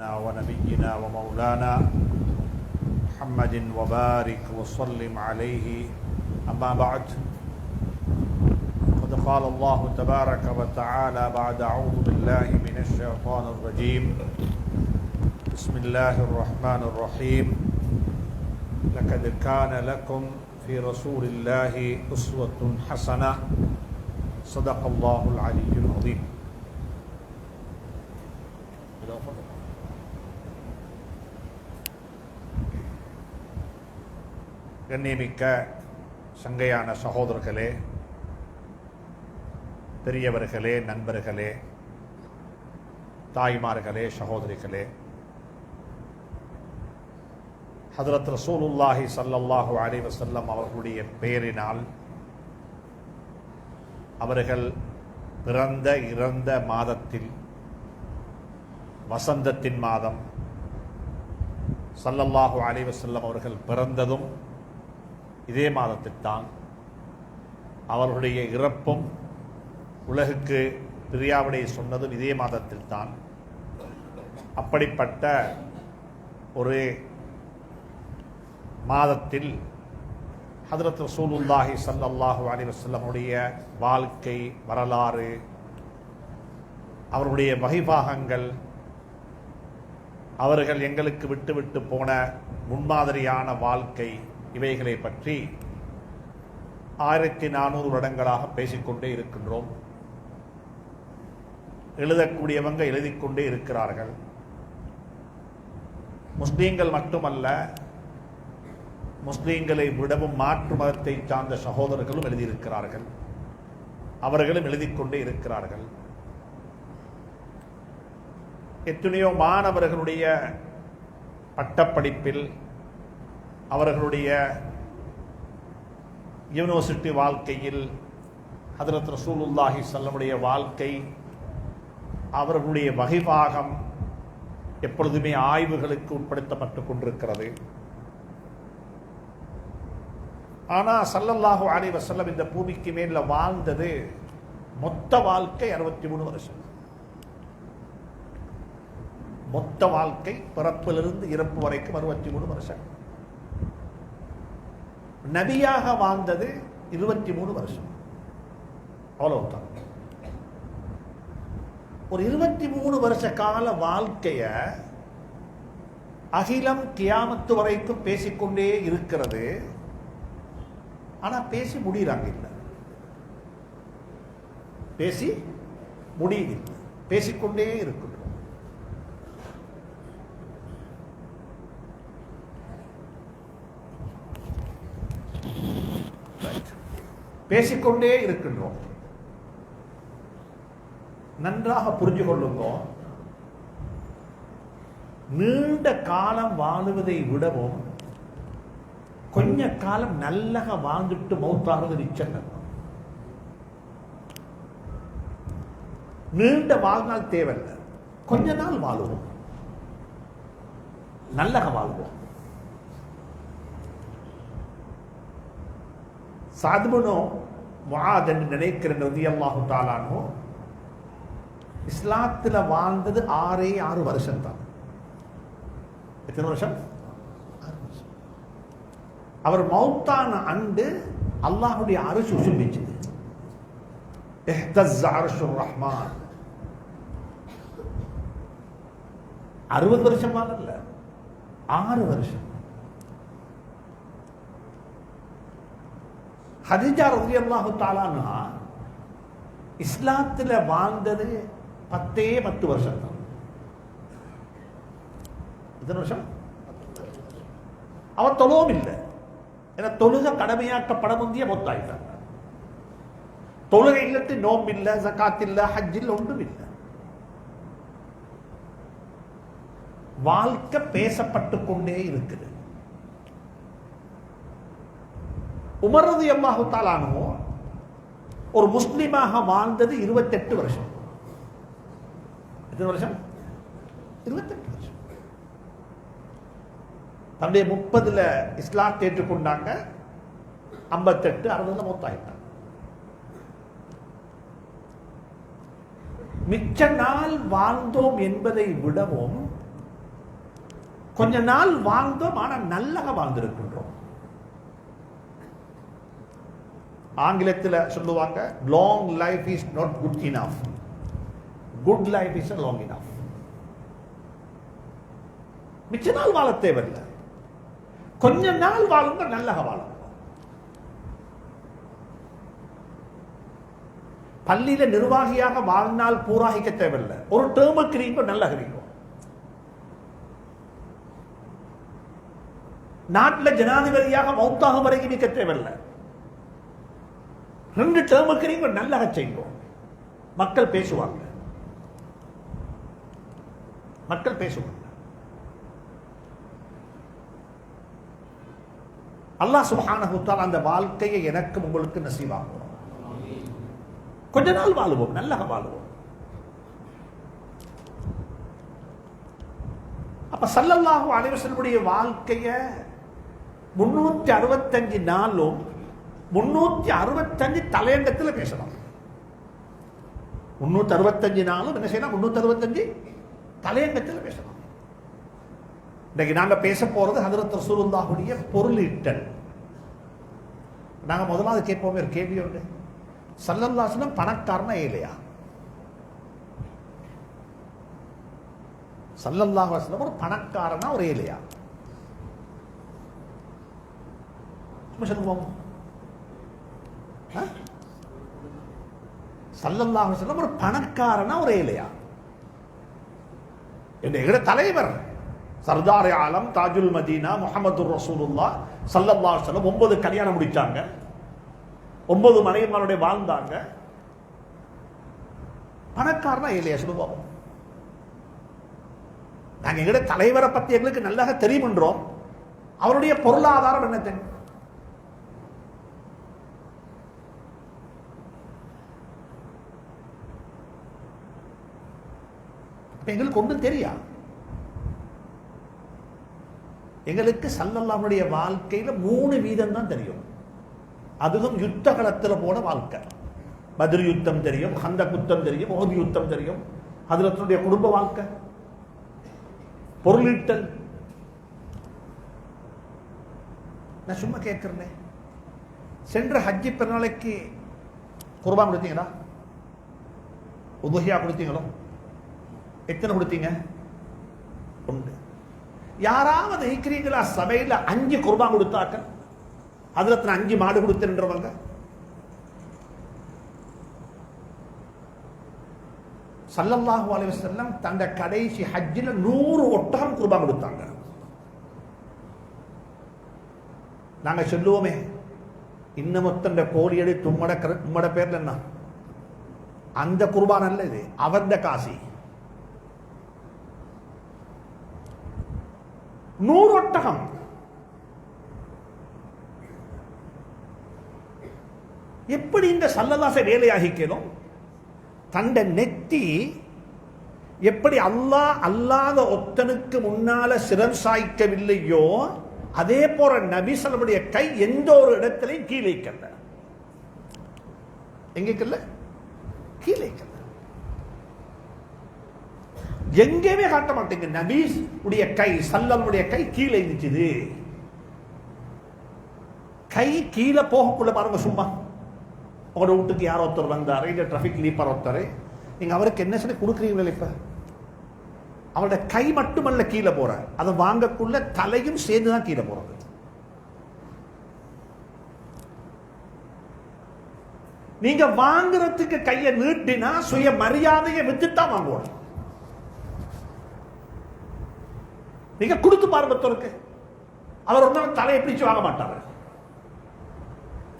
ونبينا ومولانا محمد وبارك وسلم عليه أما بعد قد قال الله تبارك وتعالى بعد أعوذ بالله من الشيطان الرجيم بسم الله الرحمن الرحيم لقد كان لكم في رسول الله أسوة حسنة صدق الله العلي العظيم. கண்ணியமிக்க சங்கையான சகோதரர்களே, பெரியவர்களே, நண்பர்களே, தாய்மார்களே, சகோதரிகளே, ஹதரத் ரசூலுல்லாஹி ஸல்லல்லாஹு அலைஹி வஸல்லம் அவர்களுடைய பெயரினால் அவர்கள் பிறந்த இறந்த மாதத்தில் வசந்தத்தின் மாதம், ஸல்லல்லாஹு அலைஹி வஸல்லம் அவர்கள் பிறந்ததும் இதே மாதத்தில்தான், அவர்களுடைய இறப்பும் உலகுக்கு பிரியாவிடை சொன்னதும் இதே மாதத்தில்தான். அப்படிப்பட்ட ஒரு மாதத்தில் ஹதரத் ரசூலுல்லாஹி ஸல்லல்லாஹு அலைஹி வஸல்லமுடைய வாழ்க்கை வரலாறு, அவருடைய வகைபாகங்கள், அவர்கள் எங்களுக்கு விட்டு போன முன்மாதிரியான வாழ்க்கை, இவைகளை பற்றி 1400 வருடங்களாக பேசிக்கொண்டே இருக்கின்றோம். எழுதக்கூடியவங்க எழுதிக்கொண்டே இருக்கிறார்கள். முஸ்லீம்கள் மட்டுமல்ல, முஸ்லீம்களை விடவும் மாற்று மதத்தை சார்ந்த சகோதரர்களும் எழுதியிருக்கிறார்கள். அவர்களும் எழுதிக்கொண்டே இருக்கிறார்கள். எத்தனையோ மாணவர்களுடைய பட்டப்படிப்பில், அவர்களுடைய யூனிவர்சிட்டி வாழ்க்கையில் ஹதரத் ரசூலுல்லாஹி ஸல்லல்லாஹு வாழ்க்கை, அவர்களுடைய வகைபாகம் எப்பொழுதுமே ஆய்வுகளுக்கு உட்படுத்தப்பட்டு கொண்டிருக்கிறது. ஆனால் ஸல்லல்லாஹு அலைஹி வஸல்லம் இந்த பூமிக்கு மேல வாழ்ந்தது மொத்த வாழ்க்கை 63 வருஷம். மொத்த வாழ்க்கை பிறப்பிலிருந்து இறப்பு வரைக்கும் 63 வருஷம். நபியாக வாழ்ந்தது 23 வருஷம். அவ்வளவுதான். ஒரு 23 வருஷ கால வாழ்க்கைய அகிலம் கியாமத்து வரைக்கும் பேசிக்கொண்டே இருக்கிறது. ஆனா பேசி முடியறாங்க இல்லை, பேசி முடியவில்லை, பேசிக்கொண்டே இருக்கின்றோம். பேசிக்கொண்டே இருக்கின்றோம். நன்றாக புரிஞ்சு கொள்ளுங்க, நீண்ட காலம் வாழுவதை விடவும் கொஞ்ச காலம் நல்லக வாழ்ந்துட்டு மௌத்தாகிறது நிச்சயம். நீண்ட வாழ்நாள் தேவையில்லை, கொஞ்ச நாள் வாழுவோம், நல்லக வாழ்வோம். சாதுபனோ முஆத் என்று நினைக்கிறேன் ரலியல்லாஹு தஆலா அன்ஹு, இஸ்லாத்துல வாழ்ந்தது 6 வருஷம் தான். எத்தனை வருஷம்? 6 வருஷம். அவர் மௌத்தான அண்டு அல்லாஹ்வுடைய அர்ஷ் உசும்பிச்சது. இஹ்தஸ்ஸ அர்ஷுர் ரஹ்மான். 60 வருஷம் இல்ல, 6 வருஷம். ஹதீஜா ரலியல்லாஹு தஆலா அன்ஹா இஸ்லாத்துல வாழ்ந்தது 10 வருஷம் தான். எத்தனை வருஷம்? அவர் தொழுவும் இல்லை. ஏன்னா தொழுக கடமையாக்கப்பட முந்திய மொத்தாயிட்டாங்க. தொழுகை இல்லத்து நோம்பு இல்லை, ஜகாத் இல்லை, ஹஜ் இல்லை, ஒன்றும் இல்லை. வாழ்க்கை பேசப்பட்டு கொண்டே இருக்குது. உமர் ரலியல்லாஹு தஆலா அன்ஹு ஒரு முஸ்லிமாக வாழ்ந்தது 28 வருஷம். எத்தனை வருஷம்? 28 வருஷம். தன்னுடைய 30ல இஸ்லாத்தை ஏற்றுக்கொண்டாங்க, 58 60 மௌத்தாயிட்டாங்க. மிச்ச நாள் வாழ்ந்தோம் என்பதை விடவும் கொஞ்ச நாள் வாழ்ந்தோம், ஆனா நல்லக வாழ்ந்திருக்கின்றோம். ஆங்கிலத்தில் சொல்லுவாங்க, long life is not good enough, good life is long enough. மிச்ச நாள் வாழ தேவையில்லை, கொஞ்ச நாள் வாழுங்க, நல்லக வாழுங்க. பள்ளியில நிர்வாகியாக வாழ்நாள் பூராகிக்க தேவையில்லை, ஒரு டேர்முக்கு நீங்க நல்ல கிடைக்கும். நாட்டில் ஜனாதிபதியாக மௌத்தாக வரைக்கும் நிற்க தேவையில்லை, 2 டேர்முக்கு நீங்க நல்ல செய்யும். மக்கள் பேசுவாங்க, மக்கள் பேசுவாங்க. அல்லாஹ் சுப்ஹானஹு வ தஆலா அந்த வாழ்க்கையை எனக்கு உங்களுக்கு நசீபாக்கும். கொஞ்ச நாள் வாழுவோம், நல்லக வாழுவோம். அப்ப ஸல்லல்லாஹு அலைஹி வஸல்லம் வாழ்க்கைய 365 நாளும் 365 தலையங்கத்தில் பேசலாம். 365 நாளும் என்ன செய்யலாம்? 365 தலையங்கத்தில் பேசலாம். இன்னைக்கு நாங்க பேச போறது ஹஜ்ரத் ரசூலுல்லாஹுடைய பொருளீட்டல். நாங்க முதலாவது கேட்போமே ஒரு கேள்வி உண்டு, ஸல்லல்லாஹு அலைஹி வஸல்லம் பணக்காரனா ஏழையா? ஸல்லல்லாஹு அலைஹி வஸல்லம் ஒரு பணக்காரனா ஒரு ஏழையா? சொல்லுவோம். ஸல்லல்லாஹு அலைஹி வஸல்லம் ஒரு பணக்காரனா ஒரு ஏழையா? எங்க தலைவர் சர்தார் ஆலம் தாஜுல் மதீனா முஹம்மது ரசூலுல்லாஹ் ஸல்லல்லாஹு அலைஹி வஸல்லம் 9 கல்யாணம் முடிச்சாங்க, 9 மனைவிமாரோட வாழ்ந்தாங்க. பணக்காரனா ஏழையா சொல்லுவோம். நாங்க எங்கட தலைவரை பத்தி எங்களுக்கு நல்லா தெரியும்ன்றோம், அவருடைய பொருளாதாரம் என்ன தெரியும்? எங்களுக்கு ஒன்றும் தெரியா. எங்களுக்கு ஸல்லல்லாஹுடைய வாழ்க்கையில 3 வீதம் தான் தெரியும். அதுவும் யுத்த களத்தில் போன வாழ்க்கை. பத்ர் யுத்தம் தெரியும், ஹந்தக் யுத்தம் தெரியும், உஹது யுத்தம் தெரியும். ஹஜ்ரத்துடைய குடும்ப வாழ்க்கை, பொருளீட்டல். நான் சும்மா கேட்கிறேன், சென்ற ஹஜ்ஜி பெருநாளைக்கு குர்பான் கொடுத்தீங்களா? உதுஹியா கொடுத்தீங்களோ? எத்தனை கொடுத்தீங்க? 1. யாராவது இருக்கிறீங்களா சபையில் 5 குர்பான் கொடுத்தாக்க? அதுல 5 மாடு கொடுத்துன்றவங்க ஸல்லல்லாஹு அலைஹி வஸல்லம் தந்த கடைசி ஹஜ்ஜில் 100 ஒட்டகம் குர்பான் கொடுத்தாங்க. நாங்க சொல்லுவோமே, இன்னமொத்தண்ட கோழி எடுத்து உம்மட பேர்ல என்ன, அந்த குர்பான் அல்ல இது, அவர்த காசி. 100 ஒட்டகம். எப்படி இந்த ஸல்லல்லாஹு வேலையாகிக்கணும்? தண்ட நெத்தி எப்படி அல்லாஹ் அல்லாத ஒத்தனுக்கு முன்னால சிரம் சாய்க்கவில்லையோ, அதே போற நபி ஸல்லல்லாஹுடைய கை எந்த ஒரு இடத்திலையும் கீழே கல்ல. எங்க கல்ல? கீழே கல்ல. எங்கேயுமே காட்ட மாட்டேங்க நபி உடைய கை, ஸல்லல்லாஹுடைய கை கீழே இருந்துச்சு. கை கீழே போகக்குள்ள பாருங்க. சும்மா உங்களோட வீட்டுக்கு யாரோ ஒருத்தர் வந்தாரு, இல்லை டிராஃபிக் லீப்பர் ஒருத்தர், நீங்க அவருக்கு என்ன சொல்லி கொடுக்குறீங்களா? இப்ப அவரோட கை மட்டுமல்ல கீழே போற, அதை வாங்கக்குள்ள தலையும் சேர்ந்துதான் கீழே போறது. நீங்க வாங்குறதுக்கு கையை நீட்டினா சுய மரியாதையை வித்துத்தான் வாங்குவோம். நீங்க கொடுத்து பாருங்க, அவர் ஒரு நாள் தலையை பிடிச்சு வாங்க மாட்டாரு.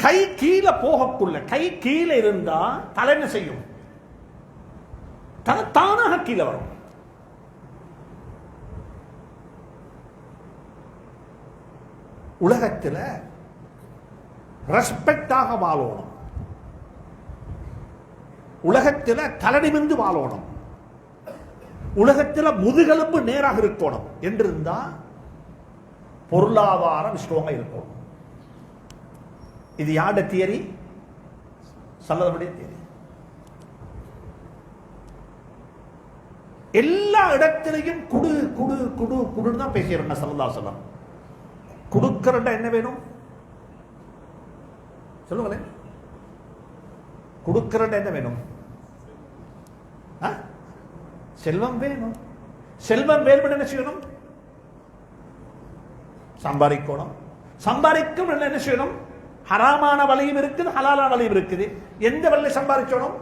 கை கீழே போகக்குள்ள, கை கீழே இருந்தா தலை என்ன செய்யும்? தானாக கீழே வரும். உலகத்தில் ரெஸ்பெக்டாக வாழணும், உலகத்தில் தலைநிமிர்ந்து வாழணும், உலகத்தில் முதுகெலும்பு நேராக இருக்கணும் என்றிருந்தா பொருளாதாரம் ஸ்ட்ராங்கா இருக்கணும். இது யாருடைய தியரி? ஸல்லல்லாஹுடைய தியரி. எல்லா இடத்திலையும் குடு குடு குடு குடுன்னு தான் பேசிடுறாங்க ஸல்லல்லாஹு அலைஹி வஸல்லம். கொடுக்கறதா என்ன வேணும் சொல்லுங்களேன். கொடுக்கறதா என்ன வேணும்? செல்வம் வேணும். செல்வம் வேணும் என்ன செய்யணும்? சம்பாதிக்கணும். சம்பாதிக்கும் என்ன செய்யணும்? ஹராமான வழியும் இருக்குது, ஹலாலான வழியும் இருக்குது. எந்த வழியை சம்பாதிச்சோணும்?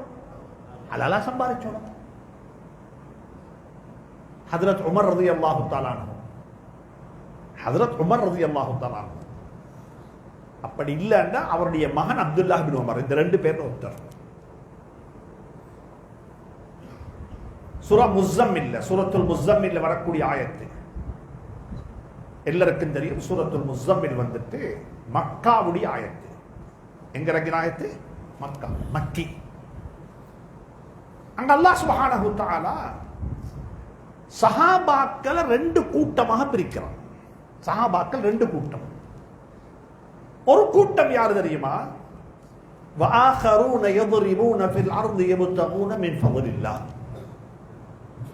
ஹலாலா சம்பாதிச்சோணும். ஹஜ்ரத் உமர் ரலியல்லாஹு தஆலா அன்ஹு, ஹஜ்ரத் உமர் ரலியல்லாஹு தஆலா அன்ஹு அப்படி இல்லைன்னா அவருடைய மகன் அப்துல்லாஹ் பின் உமர், இந்த ரெண்டு பேர் ஒருத்தர். சூரா முஸம்மில், சூரத்துல் முஸம்மில் வரக்கூடிய ஆயத்து எல்லாருக்கும் தெரியும். சூரத்துல் முஸம்மில் வந்துட்டு மக்காவுடைய ஆயத்து. எங்க இறங்கின ஆயத்து? மக்கா, மக்கி. அங்க அல்லாஹ் சுப்ஹானஹு வ தஆலா சஹாபாக்களை ரெண்டு கூட்டமாக பிரிக்கிறான். சஹாபாக்கள் ரெண்டு கூட்டம். ஒரு கூட்டம் யாரு தெரியுமா? வஆഖரூன யضربون في الارض يبتغون من فضل الله.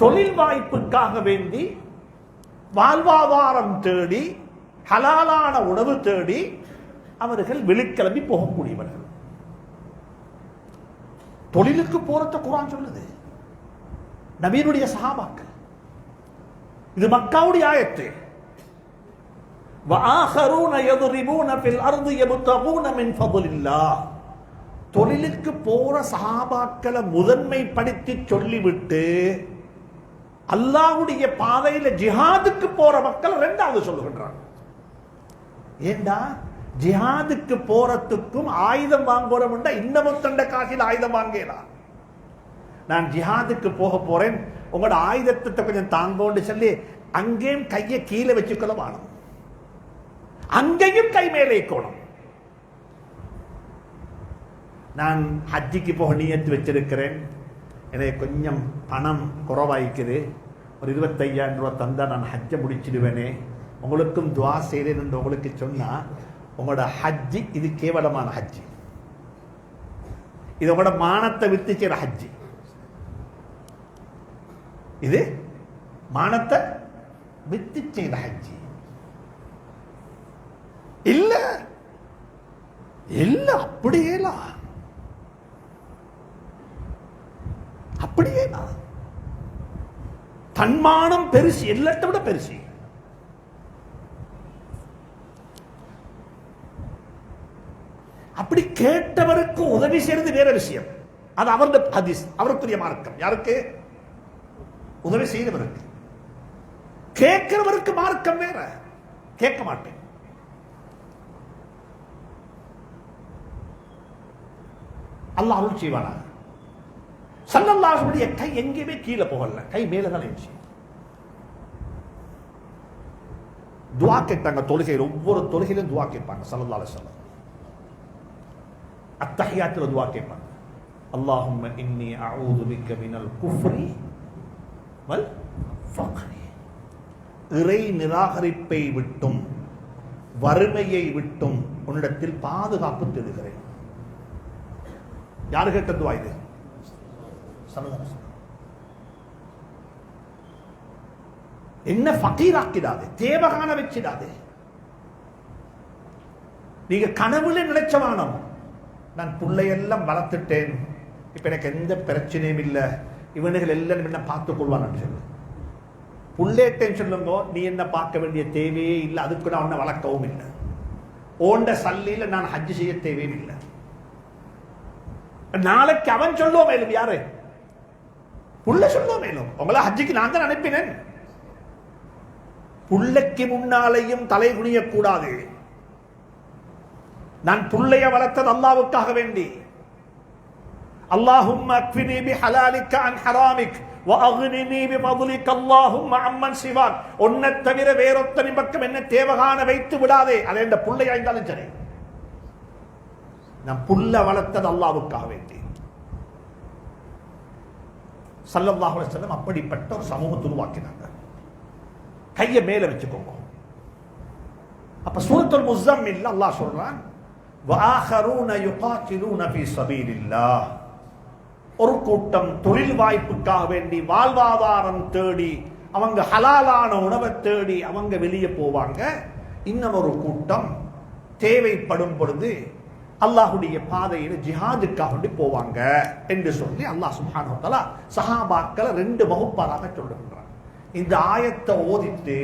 தொழில் வாய்ப்புக்காக வேண்டி, வாழ்வாதாரம் தேடி, ஹலாலான உணவு தேடி அவர்கள் வெளிக்கிளம்பி போகக்கூடியவர்கள். தொழிலுக்கு போறத குர்ஆன் சொல்லுது. நபியினுடைய சஹாபாக்கள். இது மக்காவுடைய ஆயத்து. وآخرون يضربون في الأرض يبتغون من فضل الله. தொழிலுக்கு போற சஹாபாக்களை முதன்மைப்படுத்தி சொல்லிவிட்டு அல்லாஹ்வுடைய பாதையில ஜிஹாதுக்கு போற மக்கள் இரண்டாவது சொல்லுகின்றாங்க. ஏண்டா ஜிஹாதுக்கு போறதுக்கும் ஆயுதம் வாங்குறோம் இன்னமொத்தண்ட காசில் ஆயுதம் வாங்கலாம். நான் ஜிஹாதுக்கு போக போறேன், உங்களோட ஆயுதத்தை கொஞ்சம் தாங்கோன்னு சொல்லி அங்கேயும் கையை கீழே வச்சுக்கொள்ள வாணும், அங்கேயும் கை மேலே கோணும். நான் ஹஜ்ஜிக்கு போக நியத்து வச்சிருக்கிறேன், எனக்கு கொஞ்சம் பணம் குறவாய்க்குது, ஒரு 25,000 ரூபாய் தந்தா நான் ஹஜ்ஜை முடிச்சிடுவேனே, உங்களுக்கும் துவா செய்கிறேன் என்று உங்களுக்கு சொன்னா, உங்களோட ஹஜ்ஜி இது கேவலமான ஹஜ்ஜி, இது உங்களோட மானத்தை விட்டு செய்கிற ஹஜ்ஜி, இது மானத்தை விட்டு செய்கிற ஹஜ்ஜி இல்ல. இல்ல அப்படியே அப்படியே தன்மானம் பெருசு, எல்லாத்தை விட பெருசு. அப்படி கேட்டவருக்கு உதவி செய்யறது வேற விஷயம், அது அவருடைய ஹதீஸ், அவருக்குரிய மார்க்கம். யாருக்கு? உதவி செய்தவருக்கு. கேட்கிறவருக்கு மார்க்கம் வேற. கேட்க மாட்டேன். அல்லாஹ் அருள் செய்வானா? ஸல்லல்லாஹு அலைஹி வஸல்லம் கை எங்கேயுமே கீழே போகல, கை மேல தான் இருந்துச்சு. துஆ கேட்டாங்க தொழுகையில், ஒவ்வொரு தொழுகையிலும் துஆ கேட்பாங்க ஸல்லல்லாஹு அலைஹி வஸல்லம். அத்தஹியாத்துல துஆ கேட்பாங்க, அல்லாஹும்ம இன்னி அஊது பிக்க மினல் குஃப்ரி வல் ஃபக்ரி. இறை நிராகரிப்பை விட்டும் வறுமையை விட்டும் உன்னிடத்தில் பாதுகாப்பு தேடுகிறேன். யாரு கேட்ட துஆ இது? என்ன ஃபகீர் ஆக்கிடாது, தேவகான வச்சிடாது. நீங்க கனவுல நினைச்சவானம், நான் பிள்ளையெல்லாம் வளர்த்துட்டேன், இப்ப எனக்கு எந்த பிரச்சனையும் இல்லை, இவனுகள் எல்லாம் என்ன பார்த்துக் கொள்வான்னு சொல்லு. புள்ளேட்டேன்னு சொல்லுங்க, நீ என்ன பார்க்க வேண்டிய தேவையே இல்லை, அதுக்கு நான் உன்னை வளர்க்கவும் இல்லை, ஓண்ட சல்லியில நான் ஹஜ் செய்ய தேவையும் இல்லை. நாளைக்கு அவன் சொல்லுவோம் மேலும், யாரு? புள்ள சொல்லுவோம் மேலும், உங்களை ஹஜ்ஜுக்கு நான் தான் அனுப்பினேன். புள்ளைக்கு முன்னாலேயும் தலை குனியக்கூடாது. நான் புள்ளைய வளர்த்தது அல்லாஹ்வுக்காக வேண்டி. அல்லாஹும்ம அக்ஃபினி பிஹலாலிக அன் ஹராமிக் வஅக்னினி பிஃضலிக அல்லாஹும்ம அம்மன் சிவாக். உன்னை தவிர வேறொத்தனின் பக்கம் என்ன தேவகான வைத்து விடாதே. அது என்ற புள்ளையா இருந்தாலும் சரி, நான் புள்ள வளர்த்தது அல்லாஹ்வுக்காக வேண்டி. ஸல்லல்லாஹு அலைஹி வஸல்லம் அப்படிப்பட்ட ஒரு சமூகத்தை உருவாக்கினாங்க. கையை மேல வச்சுக்கோங்க. அப்ப சூரத்துல் முஸம்மில் அல்லாஹ் சொல்றான், வஆഖரூன யுகாத்திலூன ஃபீ ஸபீலில்லாஹ். ஒரு கூட்டம் தொழில் வாய்ப்புக்காக வேண்டி வாழ்வாதாரம் தேடி அவங்க ஹலாலான உணவை தேடி அவங்க வெளியே போவாங்க. இன்னொரு கூட்டம் தேவைப்படும் பொழுது அல்லாஹுடைய பாதையில் ஜிஹாதுக்காக போவாங்க என்று சொல்லி அல்லாஹ் சுப்ஹானஹு வ தஆலா சஹாபாக்களை 2 வகுப்பாராக சொல்லுகின்றார். இந்த ஆயத்தை ஓதிட்டு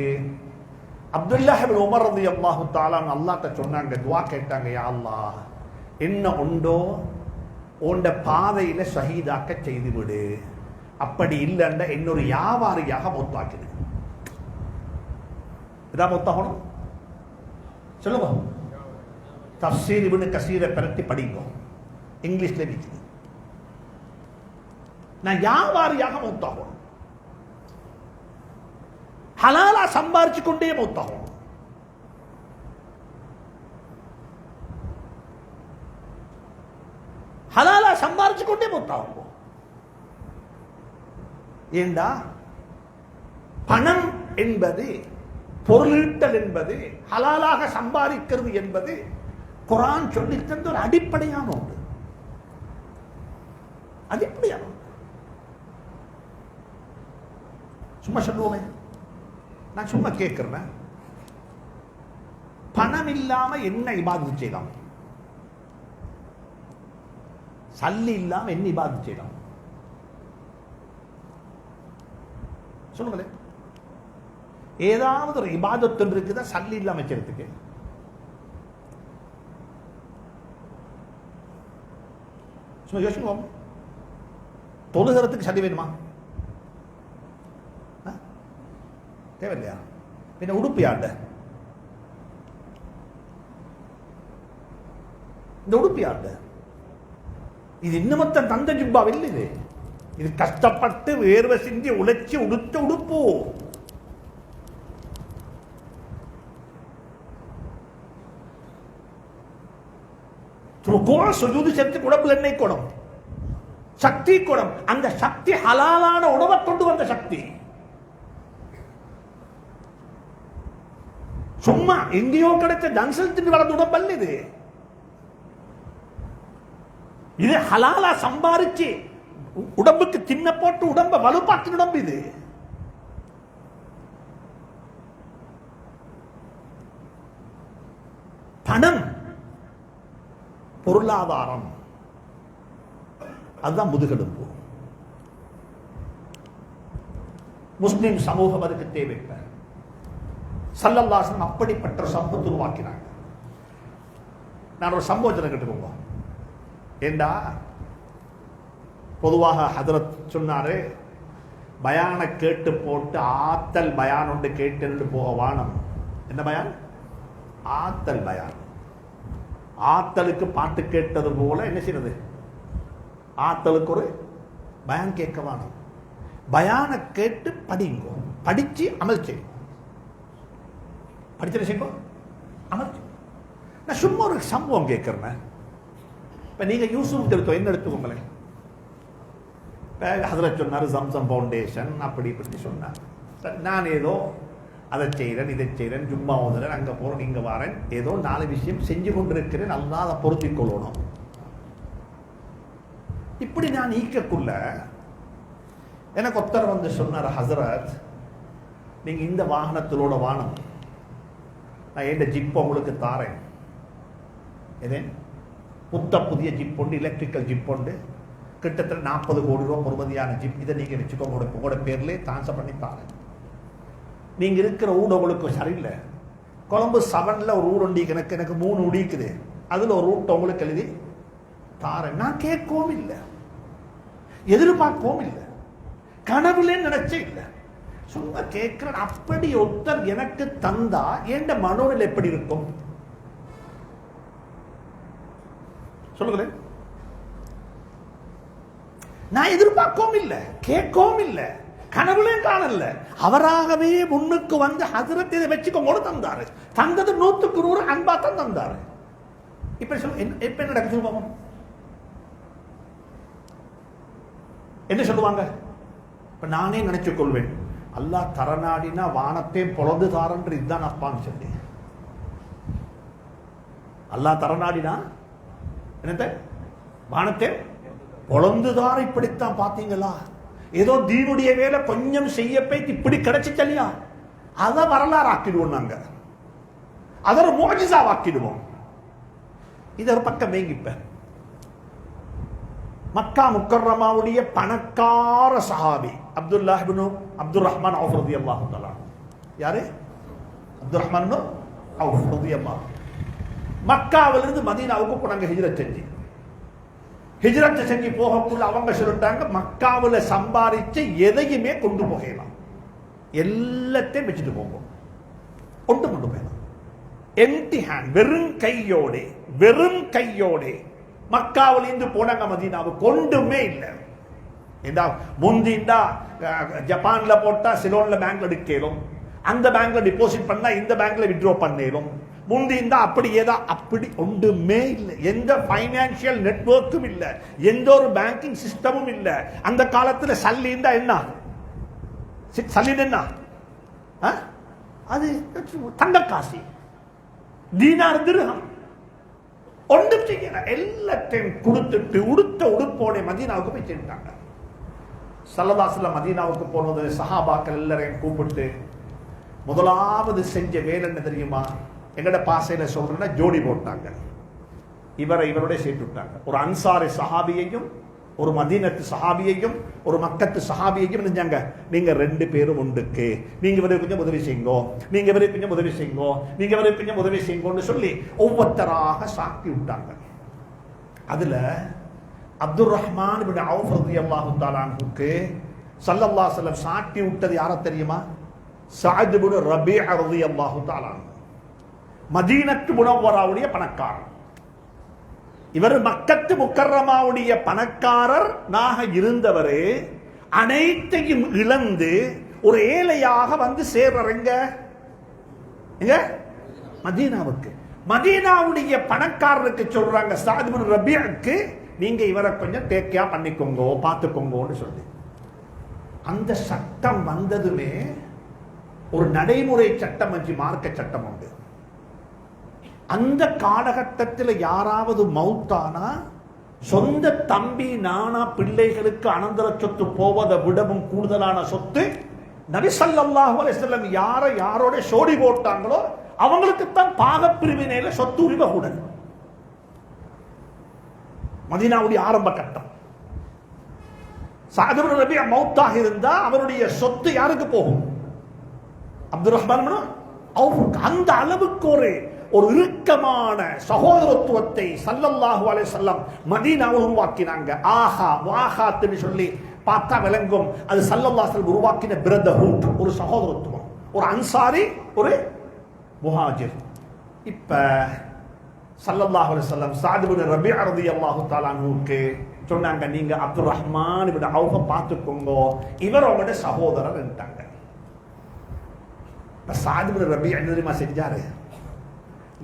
அப்துல்லாஹ் இப்னு உமர் ரலியல்லாஹு தஆலா அல்லாஹ்ட்ட சொன்னாங்க, துஆ கேட்டாங்க, யா அல்லாஹ் என்ன உண்டோ உண்ட பாதையில ஷஹீதாக்க செய்து விடு, அப்படி இல்லைன்னா இன்னொரு வியாபாரியாக மௌத்தாக்குது. இதான் மௌத்தாகணும். சொல்லுங்க, தஃசீர் இப்னு கஸீரை பிரட்டி படிங்க, இங்கிலீஷ்ல இருக்குது. நான் வியாபாரியாக மௌத்தாகணும், ஹலாலா சம்பாரிச்சு கொண்டே மௌத்தாகணும். ஹலாலா சம்பாரிச்சு கொண்டே மௌத்தாகும். ஏண்டா பணம் என்பது, பொருளீட்டல் என்பது, ஹலாலாக சம்பாதிக்கிறது என்பது குர்ஆன் சொல்லி தந்த ஒரு அடிப்படையான ஒன்று. அடிப்படையான சும்மா சொல்லுவோமே, நான் சும்மா கேட்கிறேன், பணம் இல்லாம என்ன இபாதத் செய்யலாம்? சல்லி இல்லாம என்ன இபாதத் செய்யலாம்? சொல்லுங்களேன். ஏதாவது ஒரு இபாதத் இருக்குதா சல்லி இல்லாம செய்யறதுக்கு? சும்மா யோசிப்போம். தொழுகிறதுக்கு சல்லி வேணுமா? தேவையில்லையா? பின்ன உடுப்பு யாண்ட? இந்த உடுப்பு யாண்ட? இது இன்னமத்த தந்த ஜுப்பாவில், இது கஷ்டப்பட்டு வேர்வை சிந்தி உழைச்சி உடுத்த உடுப்பு. சுஜூது செத்து உடம்புல எண்ணெய் குடம், சக்தி குடம். அந்த சக்தி ஹலாலான உணவை கொண்டு வந்த சக்தி. சும்மா எங்கேயோ கிடைச்ச ஜன்சல் தின்னு வளர்ந்த உடம்பல் இது. இது ஹலாலா சம்பாரிச்சு உடம்புக்கு தின்ன போட்டு உடம்ப வலுப்பாக்கின உடம்பு இது. பணம், பொருளாதாரம், அதுதான் முதுகெலும்பு. முஸ்லிம் சமூகம் அதுக்கு தேவைப்பட ஸல்லல்லாஹு அலைஹி வஸல்லம் அப்படிப்பட்ட சம்பவத்தை உருவாக்கினாங்க. நான் ஒரு சம்பவத்தை கேட்டுக்கோங்க. ஏண்டா பொதுவாக ஹதரத் சொன்னாரு, பயான கேட்டு போட்டு ஆத்தல் பயான் ஒன்று கேட்டு போக வானம். என்ன பயான்? ஆத்தல் பயான். ஆத்தலுக்கு பாட்டு கேட்டது போல என்ன செய்யறது? ஆத்தலுக்கு ஒரு பயான் கேட்க வானம். பயான கேட்டு படிங்க, படிச்சு அமல் செய்யும். படிச்சு செய்யுங்க, அமல் செய்யும். நான் சும்மா ஒரு சம்பவம் கேட்கிறேன். இப்ப நீங்க யூசுப் எடுத்தோம், என்ன எடுத்துக்கோங்களேன். ஹதரத் சொன்னார் ஜம்சம் ஃபவுண்டேஷன் அப்படி இப்படி சொன்னார். நான் ஏதோ அதை செய்கிறேன், இதை செய்கிறேன், ஜும்மா ஓதுறேன், அங்கே போகிறேன், இங்கே வரேன், ஏதோ 4 விஷயம் செஞ்சு கொண்டிருக்கிறேன், நல்லா அதை பொருத்திக் கொள்ளணும். இப்படி நான் ஈக்கக்குள்ள எனக்கு ஒருத்தர் வந்து சொன்னார், ஹசரத் நீங்க இந்த வாகனத்திலோட வானம், நான் என் ஜிப் உங்களுக்கு தாரேன். எதே புதிய ஜிப் உண்டு, எலக்ட்ரிக்கல் ஜிப் உண்டு, கிட்டத்தட்ட 40 கோடி ரூபாய் பொறுமதியான ஜிப். இதை நீங்க வச்சுக்கோங்க, உங்களோட பேர்லேயே டிரான்ஸ்ஃபர் பண்ணி தாரேன். நீங்க இருக்கிற ஊடு உங்களுக்கு சரியில்லை. கொழம்பு 7ல் ஒரு ஊர் உண்டி, எனக்கு 3 உடிக்குது, அதுல ஒரு ரூட் உங்களுக்கு எழுதி தாரேன். நான் கேட்கவும் இல்லை, எதிர்பார்க்கவும் இல்லை, கனவுல நினைச்சே இல்லை, சும்மா கேட்கிறேன். அப்படி ஒருத்தர் எனக்கு தந்தா என் மனோநிலை எப்படி இருக்கும் சொல்லுங்களேன். நான் எதிர்பார்க்கவும் இல்லை, கேட்கவும் இல்லை, கனவுலையும் காணல. அவராகவே முன்னுக்கு வந்து ஹசரத் இதை வச்சுக்கோங்க தந்தாரு. தந்தது 100க்கு 100 அன்பா தான் தந்தாரு. இப்ப இப்ப என்ன நடக்க சொல்லுவாங்க? என்ன சொல்லுவாங்க? இப்ப நானே நினைச்சு கொள்வேன், அல்லாஹ் தரநாடினா வானத்தை பொழந்து தாரன்று இதுதான் அப்பான்னு சொல்லி. அல்லாஹ் தரநாடினா என்னத்த வானத்தை பொழந்துதார இப்படித்தான். பாத்தீங்களா ஏதோ தீனுடைய வேலை கொஞ்சம் செய்ய போய் இப்படி கிடைச்சிச்சல்லையா, அதை வரலாறு ஆக்கிடுவோம் நாங்க, அதை ஒரு முஅஜிஸாவாக்கிடுவோம். இது ஒரு பக்கம் வேங்கிப்ப. மக்கா முக்கர்ரமாவுடைய பணக்கார சஹாபி அப்துல்லாஹ் இப்னு அப்துர் ரஹ்மான் அவுஃப் ரலியல்லாஹு தஆலா. யாரு? அப்துர் ரஹ்மான் அவுஃப் ரலியல்லாஹு. மக்காவிலிருந்து மதீனாவுக்கு போனாங்க ஹிஜ்ரத் செஞ்சு போகக்குள்ள அவங்க சொல்லிட்டாங்க, மக்காவில் சம்பாதிச்ச எதையுமே கொண்டு போகலாம், எல்லாத்தையும் வச்சுட்டு போவோம், கொண்டு போகலாம். எம்டி ஹேண்ட், வெறும் கையோட மக்காவில் இருந்து போனாங்க மதீனாவுக்கு, கொண்டுமே இல்லை. முந்திண்டா ஜப்பான்ல போட்டா சிலோன்ல பேங்க்ல எடுக்கலும், அந்த பேங்க்ல டிபாசிட் பண்ணா இந்த பேங்க்ல வித்ட்ரா பண்ணலும். முந்திண்டா அப்படி ஏதா அப்படி ஒன்றுமே இல்லை, எந்த பைனான்சியல் நெட்வொர்க்கும் இல்லை, எந்த ஒரு பேங்கிங் சிஸ்டமும் இல்லை. அந்த காலத்தில் சல்லிண்டா என்ன, சல்லின் என்ன, அது தங்க காசி, தீனார் திர்ஹம், ஒன்றும் செய்யல, எல்லாத்தையும் கொடுத்துட்டு உடுத்த உடுப்போட மதீனாவுக்கு போய் சேர்ந்தாங்க. ஸல்லல்லாஹு அலைஹி வஸல்லம் மதீனாவுக்கு போனது சஹாபாக்கள் எல்லாரையும் கூப்பிட்டு முதலாவது செஞ்ச வேலை என்ன தெரியுமா? எங்கட பாசையில சொல்றேன்னா ஜோடி போட்டாங்க, இவரோட சேர்த்து விட்டாங்க. ஒரு அன்சாரி சஹாபியையும் ஒரு மதீனத்து சஹாபியையும் ஒரு மக்கத்து சஹாபியையும் நினைஞ்சாங்க, நீங்க 2 பேரும் உண்டுக்கு, நீங்க இவருக்கு கொஞ்சம் உதவி செய்யுங்கோ, நீங்க இவருக்கு கொஞ்சம் உதவி செய்யுங்கோ, நீங்க இவருக்கு கொஞ்சம் உதவி செய்யுங்கோன்னு சொல்லி ஒவ்வொருத்தராக சாக்கி விட்டாங்க. அதுல அப்துர் ரஹ்மான் இப்னு அவுஃப் ரலியல்லாஹு தஆலா அன்ஹுக்கு ஸல்லல்லாஹு அலைஹி வஸல்லம் சாட்டி விட்டது யார தெரியுமா? சஅத் இப்னு ரபீஅ ரலியல்லாஹு தஆலா, மதீனத்து முனவ்வராவுடைய பணக்காரர். இவர் மக்கத்து முக்கர்ரமாவுடைய பணக்காரர் நாக இருந்தவர், அனைத்தையும் இழந்து ஒரு ஏழையாக வந்து சேர்றங்க மதீனாவுக்கு. மதீனாவுடைய பணக்காரருக்கு சொல்றாங்க சஅத் இப்னு ரபீஅக்கு, நீங்க இவரை கொஞ்சம் டேக்கியா பண்ணிக்கோங்க, பார்த்துக்கோங்கன்னு சொல்லி. அந்த சட்டம் வந்ததுமே ஒரு நடைமுறை சட்டம், மார்க்க சட்டம் உண்டு. அந்த காலகட்டத்தில் யாராவது மௌத்தானா சொந்த தம்பி நானா பிள்ளைகளுக்கு அனந்தர சொத்து போவதை விடவும் கூடுதலான சொத்து நபி ஸல்லல்லாஹு அலைஹி வஸல்லம் யாரோட சோடி போட்டாங்களோ அவங்களுக்கு தான் பாகப்பிரிவினையில சொத்து உரிமை கூட. மதீனாவுடைய ஆரம்ப கட்டம். சஅத் இப்னு ரபீஅ மௌத்தாக இருந்தா அவருடைய சொத்து யாருக்கு போகும்? அப்துர் ரஹ்மான் அவுஃப். அந்த அளவுக்கு ஒரு இறுக்கமான சகோதரத்துவத்தை ஸல்லல்லாஹு அலைஹி வஸல்லம் மதீனாவில் உருவாக்கினாங்க. ஆஹா வாஹாத்னு சொல்லி பார்த்தா விளங்கும், அது ஸல்லல்லாஹு அலைஹி வஸல்லம் உருவாக்கின பிரதர்ஹுட், ஒரு சகோதரத்துவம், ஒரு அன்சாரி ஒரு முஹாஜிர். இப்ப ஸல்லல்லாஹு அலைஹி வஸல்லம் சஅத் இப்னு ரபீஅ ரலியல்லாஹு தஆலா அன்ஹுக்கு சொன்னாங்க, நீங்க அப்துர் ரஹ்மான் இப்னு அவுஃப பார்த்துக்கோங்க, இவர் உங்களுடைய சகோதரர் என்றாங்க. சஅத் இப்னு ரபீஅ என்ன தெரியுமா செஞ்சாரு?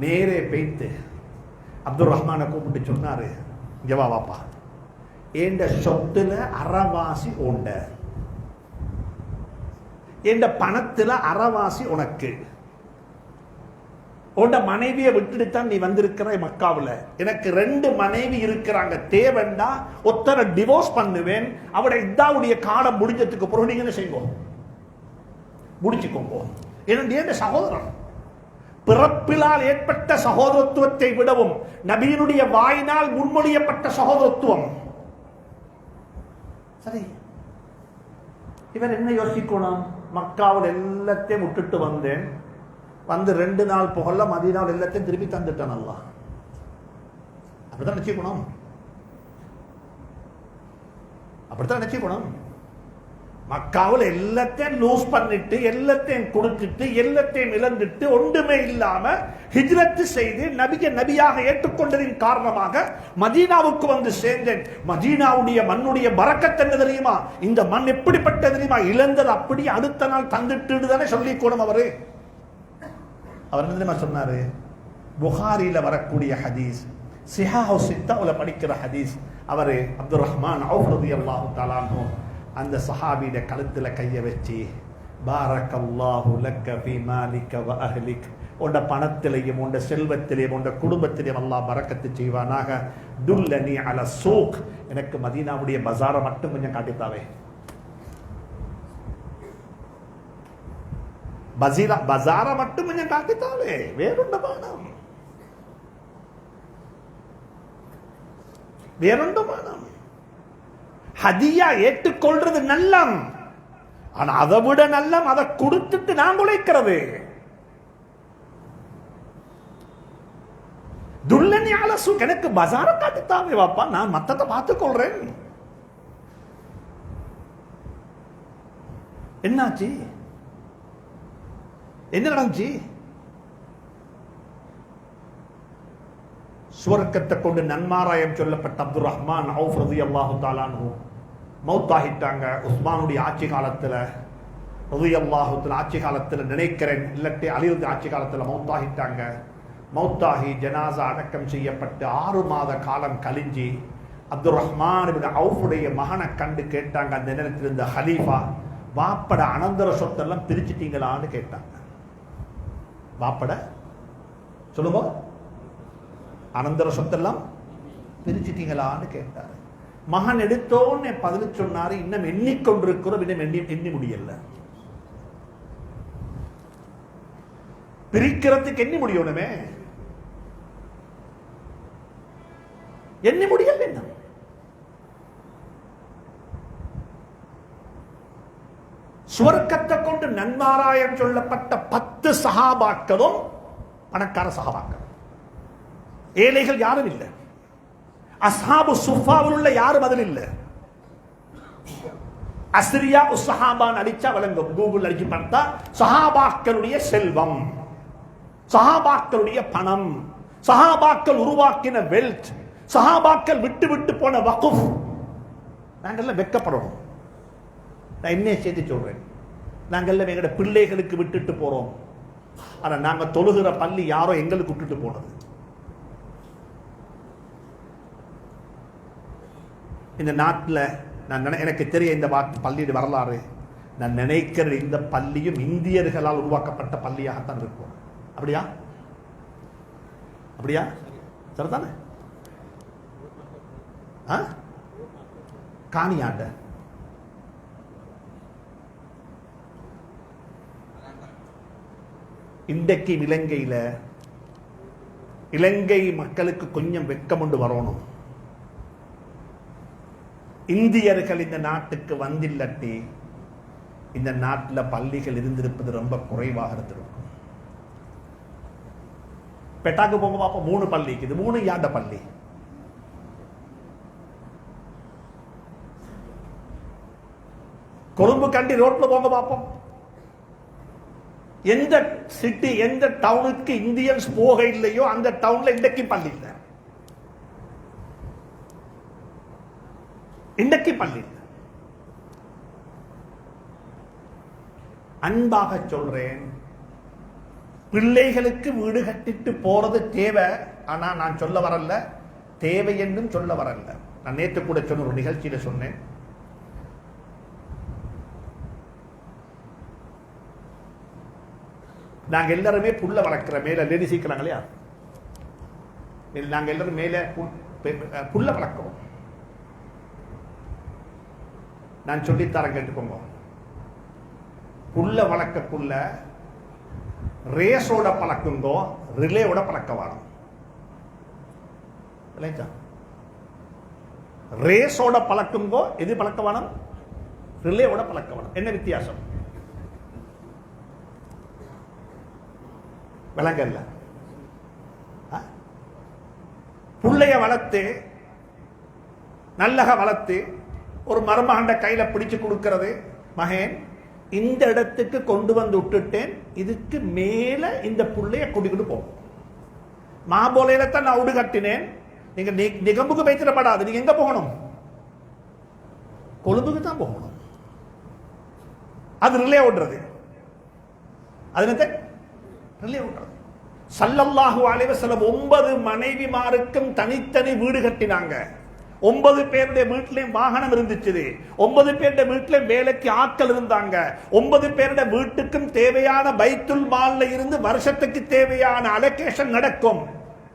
நேரே போய்த்து அப்துர் ரஹ்மான கூப்பிட்டு சொன்னாரு, இங்க வா வாப்பா, என்ற சொத்துல அறவாசி உண்ட, என்ற பணத்துல அறவாசி உனக்கு, உண்ட மனைவியை விட்டுடுத்தான் நீ வந்திருக்கிற மக்காவில். எனக்கு 2 மனைவி இருக்கிறாங்க, தேவண்டா ஒத்தனை டிவோர்ஸ் பண்ணுவேன், அவட இதாவுடைய காலம் முடிஞ்சதுக்கு பிறகு நீங்க என்ன செய்வோம், முடிச்சுக்கோங்க. என்னுடைய சகோதரன், பிறப்பிலால் ஏற்பட்ட சகோதரத்துவத்தை விடவும் நபியினுடைய வாயினால் முன்மொழியப்பட்ட சகோதரத்துவம். சரி, இவர் என்ன யோசிக்கணும்? மக்காவில் எல்லாத்தையும் விட்டுட்டு வந்தேன், வந்து 2 நாள் புகழ மதீனாவில் எல்லாத்தையும் திருப்பி தந்துட்டான் அல்லாஹ். அப்படித்தான் நினைச்சுக்கணும், அப்படித்தான் நினைச்சுக்கணும். மக்காவில் எல்லாத்தையும் லூஸ் பண்ணிட்டு, எல்லாத்தையும் கொடுத்துட்டு, எல்லாத்தையும் இழந்துட்டு, ஒன்றுமே இல்லாம ஹிஜ்ரத் செய்து நபியாக ஏற்றுக்கொண்டதின் காரணமாக மதீனாவுக்கு வந்து சேர்ந்தேன். மதீனாவுடைய மண்ணுடைய பரக்கத் என்ன தெரியுமா? இந்த மண் எப்படிப்பட்ட தெரியுமா? இழந்தது அப்படியே அடுத்த நாள் தந்துட்டு தானே சொல்லிக்கணும். அவர் என்ன தெரியுமா சொன்னாரு? புகாரியில வரக்கூடிய ஹதீஸ், சிஹாஹு சித்தாவுல படிக்கிற ஹதீஸ். அவரு அப்துர் ரஹ்மான் அவுஃப் ரலியல்லாஹு தஆலா அன்ஹு அந்த சஹாபியோட கழுத்துல கைய வச்சு, பாரக்கல்லாஹு லக்க ஃபீ மாலிக வ அஹ்லிக், உண்ட பணத்திலையும் உண்ட செல்வத்திலையும் உண்ட குடும்பத்திலையும் அல்லாஹ் பரக்கத்து செய்வானாக. துல்லனி அல சூக், எனக்கு மதீனாவுடைய பஜாரை மட்டும் கொஞ்சம் காட்டித்தாவே. பஜார மட்டும் கொஞ்சம் காட்டித்தாலே வேறுண்ட பானம் வேறுண்ட பானம். ஹதியா ஏற்றுக்கொள்றது நல்லம், ஆனா அதை விட நல்லம் அதை கொடுத்துட்டு நான் உழைக்கிறது. துல்லனி அலசு, எனக்கு பஜார காட்டித்தாவே வாப்பா, நான் மத்தத்தை பார்த்துக் கொள்றேன். என்னாச்சு, என்ன நடந்துச்சு? சுவர்க்கத்தை கொண்டு நன்மாராயம் சொல்லப்பட்ட அப்துல் ரஹ்மான் அவுஃப் ரலியல்லாஹு தஆலா அன்ஹு மௌத்தாகிட்டாங்க. உஸ்மானுடைய ஆட்சி காலத்துல, ரலியல்லாஹு தஆலா ஆட்சி காலத்துல நினைக்கிறேன், இல்லாட்டி அலியுடைய ஆட்சி காலத்துல மௌத்தாகிட்டாங்க. மௌத்தாகி ஜனாசா அடக்கம் செய்யப்பட்டு 6 மாத காலம் கழிஞ்சி அப்துல் ரஹ்மான் இப்னு அவுஃபுடைய மகனை கண்டு கேட்டாங்க. அந்த நேரத்தில் இருந்த ஹலீஃபா, வாப்பட அனந்தர சொத்தெல்லாம் பிரிச்சுட்டீங்களான்னு கேட்டாங்க. வாப்பட சொல்லுங்க, அனந்தர சொத்தெல்லாம் பிரிச்சுட்டீங்களான்னு கேட்டாரு. மகன் எடுத்தோன்னு பதில் சொன்னாரு, இன்னும் எண்ணிக்கொண்டிருக்கிறோம், இன்னும் எண்ணி முடியல. பிரிக்கிறதுக்கு எண்ணி முடியணுமே, எண்ணி முடியல. என்ன சுவர்க்கத்தை கொண்டு நன்மாராயம் சொல்லப்பட்ட 10 சஹாபாக்களும் பணக்கார சஹாபாக்கள், ஏழைகள் யாரும் இல்லை. அஸ்ஹாபு சுஃபாவில் உள்ள யாரும் அதில் இல்லை. அஸ்ரியா உஸ்ஸஹாபான் அடிச்சா விளங்கும், கூகுள் அடிச்சு பார்த்தா சஹாபாக்களுடைய செல்வம், சஹாபாக்களுடைய பணம், சஹாபாக்கள் உருவாக்கின வெல்த், சஹாபாக்கள் விட்டு விட்டு போன வக்ஃப், நாங்கெல்லாம் வெட்கப்படணும். நான் என்ன செய்தி சொல்றேன், நாங்கெல்லாம் எங்களோட பிள்ளைகளுக்கு விட்டுட்டு போறோம். ஆனா நாங்க தொழுகிற பள்ளி யாரோ எங்களுக்கு விட்டுட்டு போனது. இந்த நாட்டில் நான் எனக்கு தெரிய இந்த பள்ளியோட வரலாறு, நான் நினைக்கிற இந்த பள்ளியும் இந்தியர்களால் உருவாக்கப்பட்ட பள்ளியாகத்தான் இருக்கும். அப்படியா? அப்படியா? சரிதானே? காணியாண்ட இன்றைக்கு இலங்கை மக்களுக்கு கொஞ்சம் வெட்கம் கொண்டு வரணும். இந்தியர்கள் இந்த நாட்டுக்கு வந்தில்லட்டி இந்த நாட்டில் பள்ளிகள் இருந்திருப்பது ரொம்ப குறைவாக இருந்திருக்கும். பெட்டாக்கு போங்க பாப்போம், 3 பள்ளி இருக்குது. 3 யாண்ட பள்ளி. கொழும்பு கண்டி ரோட்ல போங்க பாப்போம், எந்த சிட்டி எந்த டவுனுக்கு இந்தியன்ஸ் போக இல்லையோ அந்த டவுன்ல இன்றைக்கு பள்ளி இல்லை. இன்றைக்கு பள்ளி இல்லை. அன்பாக சொல்றேன், பிள்ளைகளுக்கு வீடு கட்டிட்டு போறது தேவை. ஆனா நான் சொல்ல வரல, தேவை என்றும் சொல்ல வரல. நான் நேற்று கூட சொன்ன ஒரு நிகழ்ச்சியில சொன்னேன், நாங்க எல்லாருமே புள்ள வளர்க்கிற மேல லேடிஸ் இருக்கிறாங்க இல்லையா, நாங்க எல்லாரும் மேல புள்ள வளர்க்கிறோம். நான் சொல்லித்தரேன், கேட்டுக்கோங்க. புள்ள வளர்க்கக்குள்ள ரேஸோட பழக்குங்கோ, ரிலேவோட பழக்க வேணும். ரேஸோட பழக்குங்கோ, எது பழக்க வேணும்? ரிலேவோட பழக்க வேணும். என்ன வித்தியாசம்? விளங்கல்ல. புள்ளைய வளர்த்து நல்லக வளர்த்து ஒரு மருமகண்ட கையில பிடிச்சு கொடுக்கிறது, மகன் இந்த இடத்துக்கு கொண்டு வந்து விட்டுட்டேன், இதுக்கு மேல இந்த புள்ளைய கூட்டிக்கிட்டு போகும். மாபோலையில தான் நான் உடு கட்டினேன், நீங்க நிகம்புக்கு வைத்திடப்படாது. நீங்க எங்க போகணும்? கொழும்புக்கு தான் போகணும். அது ரிலே ஓடுறது. அது ரிலே ஓடுறது. ஸல்லல்லாஹு அலைஹி வஸல்லம் 9 மனைவிமாருக்கும் தனித்தனி வீடு கட்டினாங்க. 9 பேருடைய வீட்டிலையும் வாகனம் இருந்துச்சு. 9 பேருடைய வீட்டிலையும் வேலைக்கு ஆட்கள் இருந்தாங்க. 9 பேருடைய வீட்டுக்கும் தேவையான பைத்துல் மால்ல இருந்து வருஷத்துக்கு தேவையான அலோகேஷன் நடக்கும்.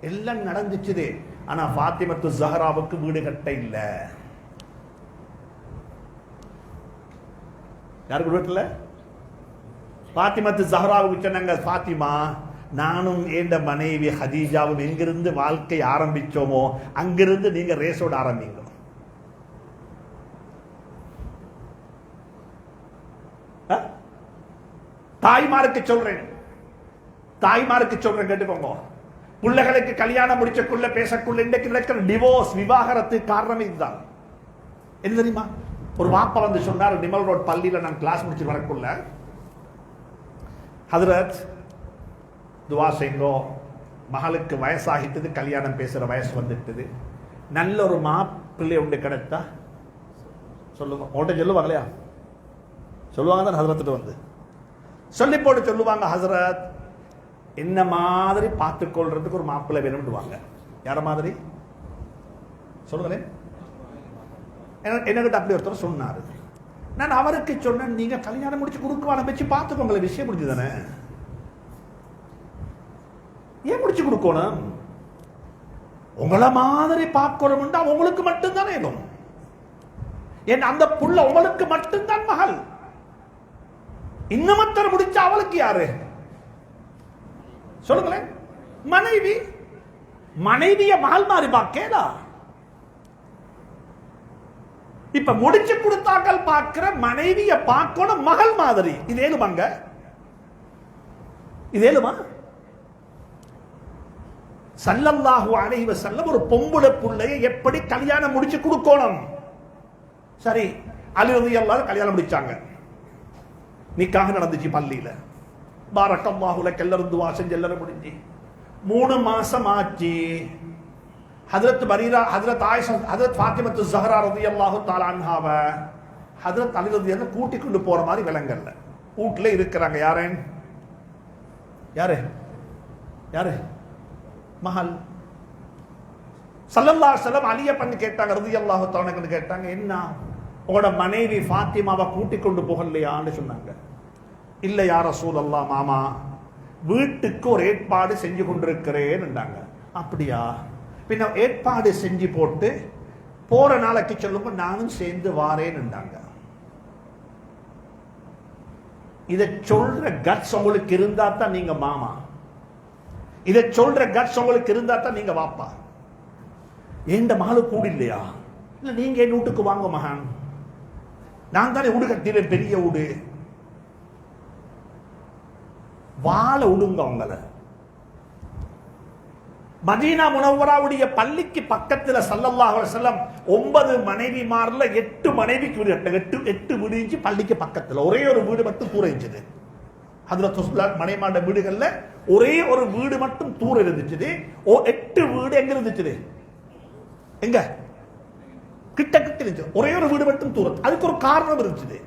எல்லாம் நடந்துச்சு. ஆனா ஃபாத்திமத்து ஸஹராவுக்கு வீடு கட்ட இல்ல. யாருக்கு வீட்டுல? பாத்திமத்து ஜஹ்ராவுக்கு சொன்னாங்க, பாத்திமா நானும் ஏண்ட மனைவி ஹதீஜாவும் எங்கிருந்து வாழ்க்கை ஆரம்பிச்சோமோ அங்கிருந்து நீங்க ரேஸோட ஆரம்பிங்க. தாய்மாருக்கு சொல்றேன் கேட்டுக்கோங்க. பிள்ளைகளுக்கு கல்யாணம் முடிச்சக்குள்ள பேசக்குள்ள இன்றைக்கு நடக்கிற டிவோர்ஸ் விவாகரத்து காரணம் இதுதான். என்ன தெரியுமா? ஒரு வாப்பா வந்து சொன்னார், நிமல் ரோட் பள்ளியில நான் கிளாஸ் முடிச்சு வரக்குள்ள, ஹதரத் துவா செய்யுங்கோ, மகளுக்கு வயசாகிட்டது, கல்யாணம் பேசுற வயசு வந்துட்டது, நல்ல ஒரு மாப்பிள்ளை உண்டு கிடைத்தா சொல்லுங்க. உங்கள்கிட்ட சொல்லுவாங்க இல்லையா? சொல்லுவாங்க தான் ஹசரத்துட்டு வந்து சொல்லி போட்டு சொல்லுவாங்க, ஹசரத் என்ன மாதிரி பார்த்துக்கொள்றதுக்கு ஒரு மாப்பிள்ளை வேணும்டுவாங்க. யார மாதிரி சொல்லுங்களேன். என்னகிட்ட அப்படி ஒருத்தர் சொன்னாரு. நான் அவருக்கு சொன்னேன், நீங்க கல்யாணம் முடிச்சு கொடுக்குவான வச்சு பார்த்துக்கோங்களே, விஷயம் முடிஞ்சு தானே, ஏன் முடிச்சு கொடுக்கணும்? உங்களை மாதிரி பார்க்கணும்னா உங்களுக்கு மட்டும்தான் வேணும். ஏன் அந்த புள்ள உங்களுக்கு மட்டும்தான் மகள். இன்னமத்தர் முடிச்ச அவளுக்கு யாரு சொல்லுங்களேன்? மனைவி. மனைவிய மகள் மாதிரி பார்க்கலா. இப்ப முடிச்சு கொடுத்தாக்கள் பார்க்கிற மனைவிய பார்க்கணும் மகள் மாதிரி. இது ஏழுமாங்க? இது ஏழுமா? ஸல்லல்லாஹு அலைஹி வஸல்லம் ஒரு பொம்பளை புள்ளையை எப்படி கல்யாணம் முடிச்சு கொடுக்கணும்? சரி, அலி ரலியல்லாஹு அன்ஹு கல்யாணம் முடிச்சாங்க, நிக்காஹ் நடந்துச்சு பள்ளியில, பாரக்கல்லாஹு லக் எல்லாரும் துஆ செஞ்சு எல்லாரும் முடிஞ்சு 3 மாசம் ஆச்சு. ஹஜ்ரத் பரீரா, ஹஜ்ரத் ஆயிஷா, ஹஜ்ரத் ஃபாத்திமத்து ஸஹ்ரா ரலியல்லாஹு தஆலா அன்ஹாவ ஹஜ்ரத் அலி ரலியல்லாஹு அன்ஹு கூட்டி கொண்டு போற மாதிரி விளங்கல்ல. வீட்டுல இருக்கிறாங்க. யாரு மகள். ஸல்லல்லாஹு அலைஹி வஸல்லம் அலிய பண்ணி கேட்டாங்க, ரலியல்லாஹு தஆலா அன்ஹு கேட்டாங்க, என்ன உங்களோட மனைவி ஃபாத்திமாவை கூட்டி கொண்டு போகலையான்னு சொன்னாங்க. இல்ல யா ரசூலல்லாஹ், மாமா வீட்டுக்கு ஒரு ஏற்பாடு செஞ்சு கொண்டிருக்கிறேன். அப்படியா? பின்ன ஏற்பாடு செஞ்சு போட்டு போற நாளைக்கு சொல்லுங்க, நானும் சேர்ந்து வாரேன்னு. இதை சொல்ற கட்ஸ் உங்களுக்கு இருந்தா தான் நீங்க மாமா. இதை சொல்ற கட்ஸ் உங்களுக்கு இருந்தா தான் நீங்க வாப்பா. எந்த மகளு கூடு இல்லையா? இல்ல நீங்க என் வீட்டுக்கு வாங்க மகன், நான் தானே வீடு கட்டிடுறேன், பெரிய வீடு, வாழ விடுங்க அவங்கள. மதீனா முனவ்வராவுடைய பள்ளிக்கு பக்கத்துல ஸல்லல்லாஹு அலைஹி வஸல்லம் 9 மனைவிமார்ல 8 மனைவிக்கு வீடு கட்ட, 8 வீடு இருந்துச்சு பள்ளிக்கு பக்கத்துல. ஒரே ஒரு வீடு மட்டும் தூர இருந்துச்சு. ஹஜ்ரத் உஸ்மான் மனைமாட வீடுகள்ல ஒரே ஒரு வீடு மட்டும் தூர இருந்துச்சு. 8 வீடு எங்க இருந்துச்சு? எங்க? கிட்ட கிட்ட இருந்துச்சு. ஒரே ஒரு வீடு மட்டும் தூரம். அதுக்கு ஒரு காரணம் இருந்துச்சு.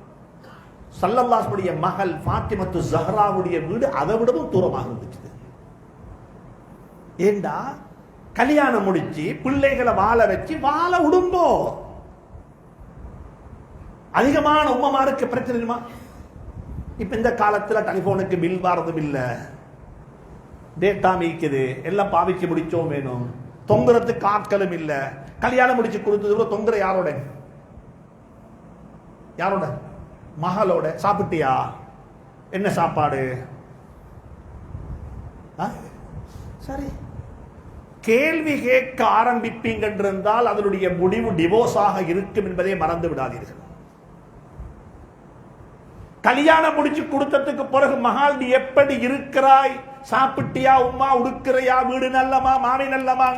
ஸல்லல்லாஹு அலைஹி வஸல்லம் மகள் ஃபாத்திமத்து ஸஹ்ராவுடைய வீடு அதை விடவும் தூரமாக இருந்துச்சு. ஏண்டா கல்யாணம் முடிச்சு பிள்ளைகளை வாழ வச்சு வாழ விடுங்கோ. அதிகமான உம்மமாருக்கு பிரச்சனை. இப்ப இந்த காலத்துல டெலிபோனுக்கு பில் வாரதும் இல்ல, டேட்டா மீக்குது, எல்லாம் பாவிச்சு முடிச்சோம் வேணும், தொங்குறதுக்கு ஆட்களும் இல்ல. கல்யாணம் முடிச்சு கொடுத்தது தொங்குற யாரோட? மகளோட. சாப்பிட்டியா? என்ன சாப்பாடு? சரி, கேள்வி கேட்க ஆரம்பிப்பீங்க என்றால் அதனுடைய முடிவு டிவோர்ஸாக இருக்கும் என்பதை மறந்து விடாதீர்கள். கல்யாணம் முடிச்சு கொடுத்ததுக்கு பிறகு மகள் நீ எப்படி இருக்கிறாய், சாப்பிட்டியா, உமா உடுக்கிறையா, வீடு நல்லமா, மாமி நல்லமா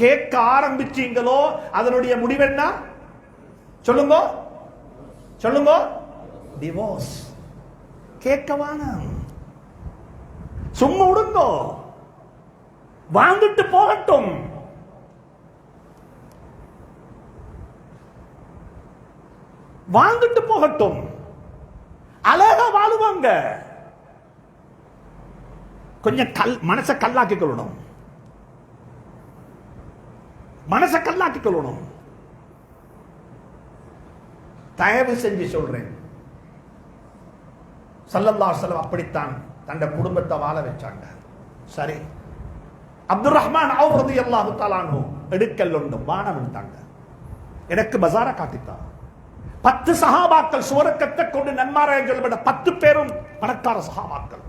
கேட்க ஆரம்பிச்சீங்களோ அதனுடைய முடிவு என்ன? சொல்லுங்க. டிவோர்ஸ். கேட்கவான சும்மா விடுங்கோ, வாழ்ந்துட்டு போகட்டும். வாழ்ந்துட்டு போகட்டும், அழகா வாழுவாங்க. கொஞ்சம் மனசை கல்லாக்கிக் கொள்ளணும், தயவு செஞ்சு சொல்றேன். ஸல்லல்லாஹு அலைஹி வஸல்லம் அப்படித்தான் தன்னுடைய குடும்பத்தை வாழ வச்சாங்க. சரி, அப்துர் ரஹ்மான் அவுஃப் ரலியல்லாஹு தஆலா அன்ஹு எடுக்கல் உண்டு வானம் விட்டாங்க. எனக்கு பஜார காட்டித்தா, 10 சஹாபாக்கள் சுவர்க்கத்தை கொண்டு நன்மாராயம் சொல்லப்பட்ட 10 பேரும் பணக்கார சஹாபாக்கள்.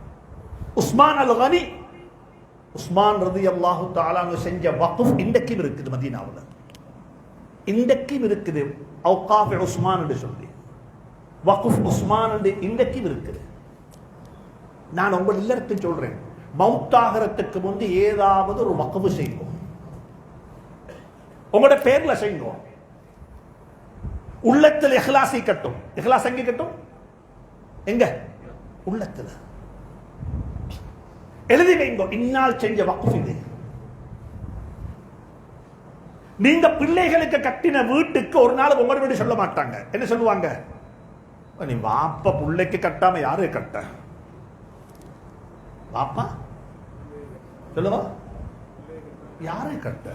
உஸ்மான் அல் கனி, உஸ்மான் ரலியல்லாஹு தஆலா செஞ்ச வக்ஃப் இன்றைக்கும் இருக்குது மதீனாவுல. இன்றைக்கும் இருக்குது. அவுகாஃப் உஸ்மான் என்று சொல்லி வக்ஃப் உஸ்மான் என்று இன்றைக்கும் இருக்குது. நான் உங்கள் எல்லாருக்கும் சொல்றேன், மௌத்தாகிறதுக்கு முன்பு ஏதாவது ஒரு வக்ஃப் செய்யுங்க. உங்களோட பேர்ல செய்யுங்க. உள்ளத்தில் இஹ்லாஸ் கட்டும். இஹ்லாஸ் எங்க கட்டும்? எங்க? உள்ளத்துல எழுதி வைங்க. இன்னால் செஞ்ச வக்ஃப் இது. நீங்க பிள்ளைகளுக்கு கட்டின வீட்டுக்கு ஒரு நாள் உங்களோட வீடு சொல்ல மாட்டாங்க. என்ன சொல்லுவாங்க? நீ வாப்பா பிள்ளைக்கு கட்டாம யாரு கட்ட? வாப்பா சொல்லுவா யாரு கட்ட?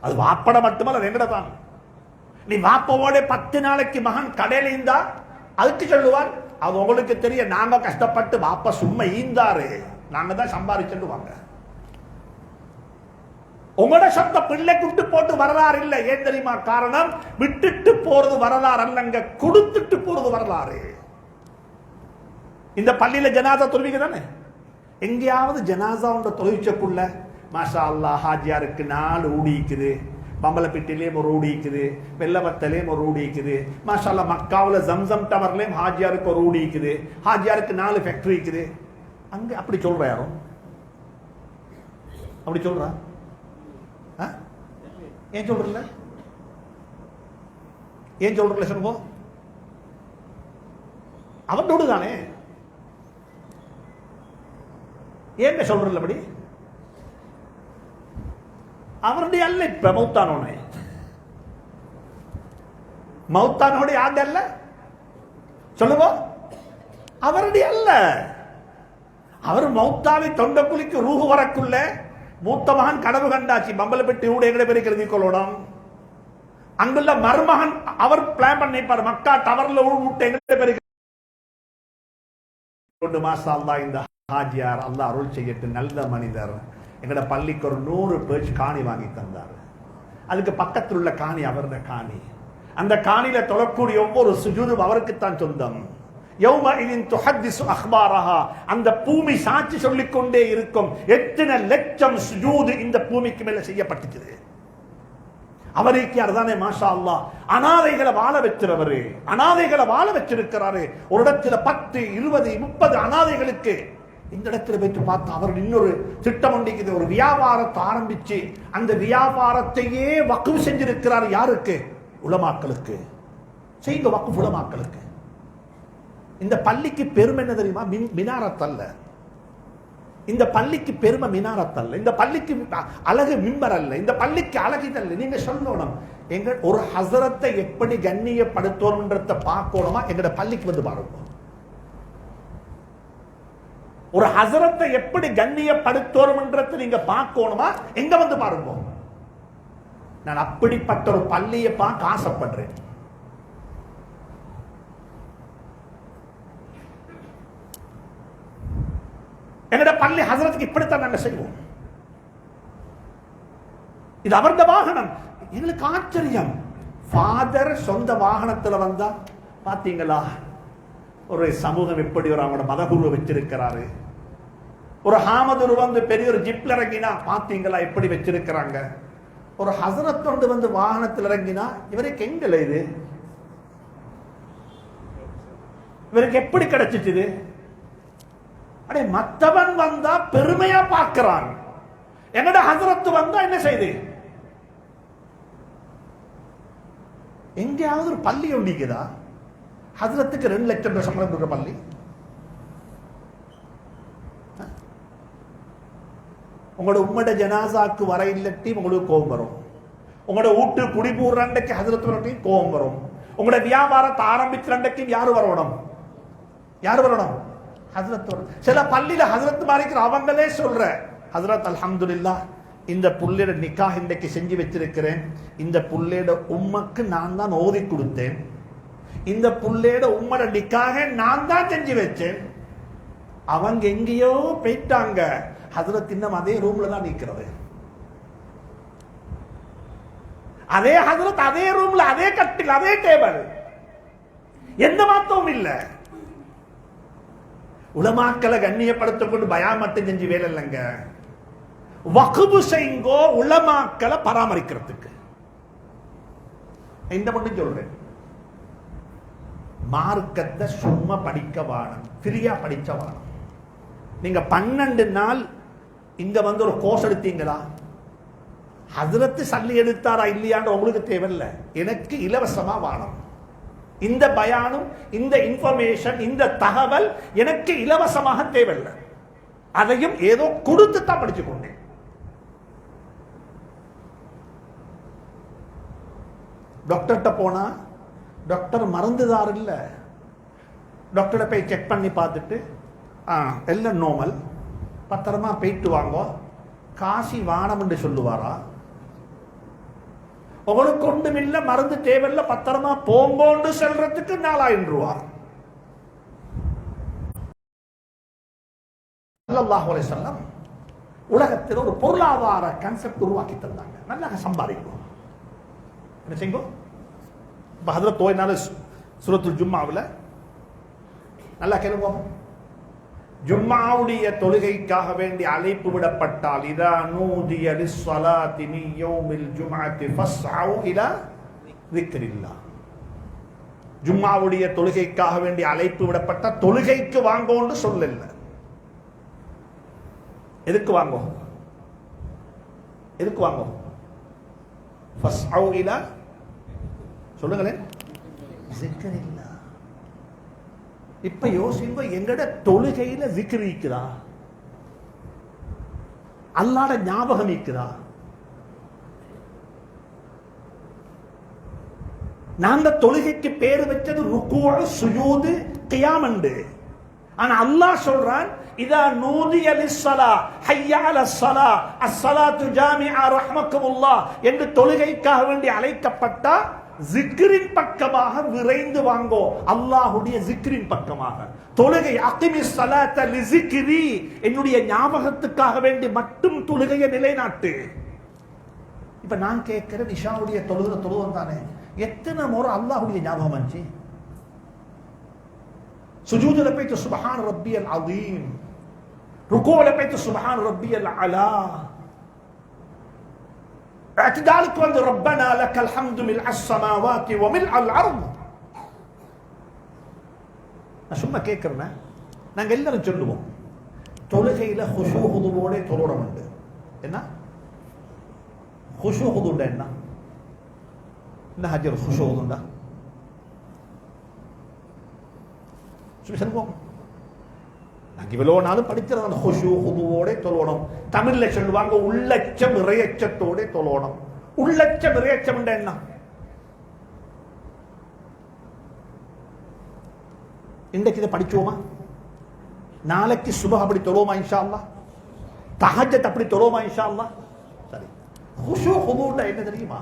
அது வாப்பட மட்டுமல்ல, அது எங்கட தான். நீ வாப்பாவோட 10 நாளைக்கு மகன் கடையில இருந்தா அதுக்கு சொல்லுவான், அது உங்களுக்கு தெரிய, நாங்க கஷ்டப்பட்டு வாப்பா சும்மா ஈந்தாரு, நாங்க தான் சம்பாதிச்சுட்டு வாங்க. உங்களோட சொந்த பிள்ளை விட்டு போட்டு வரலாறு இல்லை. ஏன் தெரியுமா காரணம்? விட்டுட்டு போறது வரலாறு அல்லங்க, கொடுத்துட்டு போறது வரலாறு. இந்த பள்ளியில ஜனாதா தொழுவிங்க தானே? எங்கேயாவது ஜனாசா ஒன்ற தொழுவிச்சக்குள்ள மாஷா அல்லா ஹாஜியாருக்கு 4 ஊடிக்குது, பம்பலப்பிட்டிலேயும் ஒரு ஊடிக்குது, வெள்ளவத்தலையும் ஒரு ஊடிக்குது, மாஷா அல்லா மக்காவில் ஜம்சம் டவர்லையும் ஹாஜியாருக்கு ஒரு ஊடிக்குது, ஹாஜியாருக்கு 4 ஃபேக்டரி இருக்குது. அங்க அப்படி சொல்ற யாரும்? அப்படி சொல்றா? ஏன் சொல்றல? ஏன் சொல்றல சொல்லுங்க. அவனோடு தானே. ஏன் சொல்றல? அப்படி அவருடைய அல்ல. இப்ப மௌத்தானோனே, மௌத்தானோட யாருடைய அல்ல சொல்லுங்க. அவருடைய அல்ல. அவர் மௌத்தாவை தொண்ட குளிக்கு ரூஹு வரக்குள்ள மூத்த மகன் கனவு கண்டாச்சு, பம்பலப்பட்டி ஊட எங்கட பெருக்கிறது கொள்ளணும். அங்குள்ள மருமகன் அவர் பிளான் பண்ணிப்பார், மக்கா டவர்ல ஊட்ட எங்கட பெருக்கிறது. மாசா அல்லா இந்த ஹாஜியார் அல்லா அருள் செய்யட்டு நல்ல மனிதர், எங்கட பள்ளிக்கு ஒரு 100 பேஜ் காணி வாங்கி தந்தார். அதுக்கு பக்கத்தில் உள்ள காணி அவருடைய காணி. அந்த காணியில தொழக்கூடிய ஒவ்வொரு சுஜூதும் அவருக்குத்தான் சொந்தம். அந்த பூமி சாட்சி சொல்லிக் கொண்டே இருக்கும். எத்தனை லட்சம் சுஜூது இந்த பூமிக்கு மேல செய்யப்பட்டுச்சு. அவருக்கு அதுதானே மாஷா அல்லாஹ் அனாதைகளை வாழ வச்சிருவரு, அனாதைகளை வாழ வச்சிருக்கிறாரு. ஒரு இடத்துல 10, 20, 30 அனாதைகளுக்கு இந்த இடத்துல வைத்து பார்த்து அவர் இன்னொரு திட்டம் ஒன்றிக்குது. ஒரு வியாபாரத்தை ஆரம்பிச்சு அந்த வியாபாரத்தையே வக்ஃப் செஞ்சிருக்கிறார். யாருக்கு? உலமாக்களுக்கு. செய்யுங்க வக்ஃப் உலமாக்களுக்கு. இந்த பள்ளிக்கு பெருமை என்ன தெரியுமா? மினாரத் அல்ல. இந்த பள்ளிக்கு பெருமை மினாரத் அல்ல. இந்த பள்ளிக்கு அழகு மிம்பர் அல்ல. இந்த பள்ளிக்கு அழகு அல்ல. நீங்க சொல்லணும், எங்க ஒரு ஹஸரத்தை எப்படி கண்ணியப்படுத்தணும்ன்றத பார்க்கணுமா? எங்கட பள்ளிக்கு வந்து பாருங்க. ஒரு ஹஸரத்தை எப்படி கண்ணியப்படுத்தணும்ன்றத நீங்க பார்க்கணுமா? எங்க வந்து பாருங்க. நான் அப்படிப்பட்ட ஒரு பள்ளியை பார்க்க ஆசைப்படுறேன். என்னோட பள்ளி ஹஸரத்துக்கு இப்படித்தான் நாங்கள் செய்வோம். இது அவருடைய வாகனம். எங்களுக்கு ஆச்சரியம். ஃபாதர் சொந்த வாகனத்தில் வந்தா பாத்தீங்களா? ஒரு சமூகம் எப்படி ஒரு அவங்களோட மதகுரு வச்சிருக்கிறாரு. ஒரு ஹாமதுரு வந்து பெரிய ஒரு ஜிப்ல இறங்கினா பாத்தீங்களா எப்படி வச்சிருக்கிறாங்க. ஒரு ஹஸரத்தோடு வந்து வாகனத்தில் இறங்கினா இவருக்கு எங்கல இது? இவருக்கு எப்படி கிடைச்சிச்சு? அடே, மற்றவன் வந்தா பெருமையா பார்க்கிறான். என்னோட ஹஸரத் வந்தா என்ன செய்து? எங்கேயாவது ஒரு பள்ளி ஒண்டிக்குதா? ஹஸரத்துக்கு 2 லட்சம் சம்பளம் கொடுக்குற பள்ளி. உங்களோட உம்மட ஜனாசாக்கு வர இல்லட்டி உங்களுக்கு கோபம் வரும். உங்களோட வீட்டு குடிபூர்றண்டைக்கு ஹஸரத்து கோபம் வரும். உங்களோட வியாபாரத்தை ஆரம்பிச்சிரண்டைக்கும் யாரு வரணும்? யாரு வரணும்? ஹஸரத். சில பள்ளியில ஹஸரத் மாறிக்கிற அவங்களே சொல்ற, ஹஸரத் அல்ஹம்துலில்லாஹ் இந்த புள்ளையோட நிக்காஹ் இன்றைக்கு செஞ்சு வச்சிருக்கிறேன். இந்த புள்ளையோட உம்மக்கு நான் தான் ஓதி கொடுத்தேன். இந்த புள்ளையோட உம்மோட நிக்காக நான் தான் செஞ்சு வச்சேன். அவங்க எங்கேயோ போயிட்டாங்க. ஹஸரத் இன்னும் அதே ரூம்ல தான் நிக்கிறது. அதே ஹஸரத் அதே ரூம்ல, அதே கட்டில், அதே டேபிள். எந்த மாத்தமும் இல்ல. உலமாக்களை கண்ணியப்படுத்திக் கொண்டு பயான் மட்டும் செஞ்சு வேலை இல்லைங்க. வக்ஃபு செய்யுங்கோ உலமாக்களை பராமரிக்கிறதுக்கு. இந்த மட்டும் சொல்றேன், மார்க்கத்தை சும்மா படிக்க வாணும், ஃப்ரீயா படிச்ச வாணும். நீங்க 12 நாள் இங்க வந்து ஒரு கோர்ஸ் எடுத்தீங்களா, ஹஜ்ரத் சல்லி எடுத்தாரா இல்லையான்ற உங்களுக்கு தேவையில்லை, எனக்கு இலவசமா வாணும். இந்த பயானும் இந்த இன்ஃபர்மேஷன் இந்த தகவல் எனக்கு இலவசமாக தேவையில்லை, அதையும் ஏதோ கொடுத்து தான் படிச்சு கொண்டேன். டாக்டர்கிட்ட போனா டாக்டர் மருந்துதார் இல்ல, டாக்டரை போய் செக் பண்ணி பார்த்துட்டு எல்லாம் நோமல், பத்திரமா போயிட்டு வாங்கோ, காசி வானம் என்று சொல்லுவாரா? உங்களுக்கு ஒன்றுமில்ல, மருந்து தேவையில்ல, பத்திரமா போங்கோண்டு செல்றதுக்கு 4000 ரூபாய். ஸல்லல்லாஹு அலைஹி வஸல்லம் உலகத்தில் ஒரு பொருளாதார கான்செப்ட் உருவாக்கி தந்தாங்க. நல்லா சம்பாதிக்கும். என்ன செய்யுங்க? இப்போ ஹஜ்ரத் தோயினால சூரத்துல் ஜும்மாவில் நல்லா கேளுங்க. ஜும்மாவுடைய தொழுகைக்காக வேண்டி அழைப்பு விடப்பட்டால், இதா நூதிய லிஸ்ஸலாத்தி மின் யௌமில் ஜும்அத்தி ஃபஸ்அவு இலா ذிக்ரில்லாஹ். ஜும்மாவுடைய தொழுகைக்காக வேண்டி அழைப்பு விடப்பட்ட தொழுகைக்கு வாங்கோன்னு சொல்லல. எதுக்கு வாங்கோ? எதுக்கு வாங்கோ? ஃபஸ்அவு இலா, சொல்லுங்களேன், ذிக்ரில்லாஹ். இப்ப யோசிங்க, எங்கட தொழுகையில விக்ர் இருக்குதா? அல்லாஹ்ட ஞாபகம் இருக்குதா? நாங்க தொழுகைக்கு பேரு வச்சது ருக்கு, சுஜூது, கியாம் என்று. ஆனா அல்லாஹ் சொல்றான், இதா நூதிய லிஸ்ஸலா ஹய்ய அலஸ்ஸலா அஸ்ஸலாத்து ஜாமிஆ ரஹ்மக்குமுல்லாஹ் என்று தொழுகைக்காக வேண்டி அழைக்கப்பட்டா ஜிக்ரின் பக்கமாக விரைந்து வாங்கோ, அல்லாஹ்வுடைய ஜிக்ரின் பக்கமாக. தொழுகை அகிமிஸ் ஸலாத்த லிஸிக்ரி, என்னுடைய ஞாபகத்துக்காக வேண்டி மட்டும் தொழுகையை நிலைநாட்டு. இப்ப நான் கேட்கிறேன், இஷாவுடைய தொழுவம் தானே, எத்தனை முறை அல்லாஹ்வுடைய ஞாபகம் வந்துச்சு? சுஜூதுல போய்ட்டு சுப்ஹான் ரப்பியல் அதீம், ருக்கூல போய்ட்டு சுப்ஹான் ரப்பியல் அலா, அக்தாலுக்கு வந்து ரப்பனா லக்கல் ஹம்து மில் அஸ்ஸமாவாத்தி வ மில் அல் அர்த். நான் சும்மா கேட்கிறேன், நாங்க எல்லாரும் சொல்லுவோம் தொழுகையில ஹுஷூ ஹுதுவோட தொழுறோம். என்ன ஹுஷூ ஹுதுண்டா? என்ன ஹஜர் ஹுஷூ ஹுதுண்டா? சொல்லுவோம், நாங்க இவ்வளவு நாளும் படிக்கிறது அந்த ஹுஷூ ஹுதுவோட தொழணும். தமிழ்ல சொல்லுவாங்க உள்ளச்சம் இறையச்சத்தோட தொழணும். உள்ளச்சம் இறையச்சம் என்ன? இன்றைக்கு இதை படிச்சோமா? நாளைக்கு சுபஹ் அப்படி தொழுவோமா இன்ஷா அல்லாஹ்? தஹஜ்ஜத் அப்படி தொழுவோமா இன்ஷா அல்லாஹ்? சரி, ஹுஷூ ஹுதுன்னா என்ன தெரியுமா?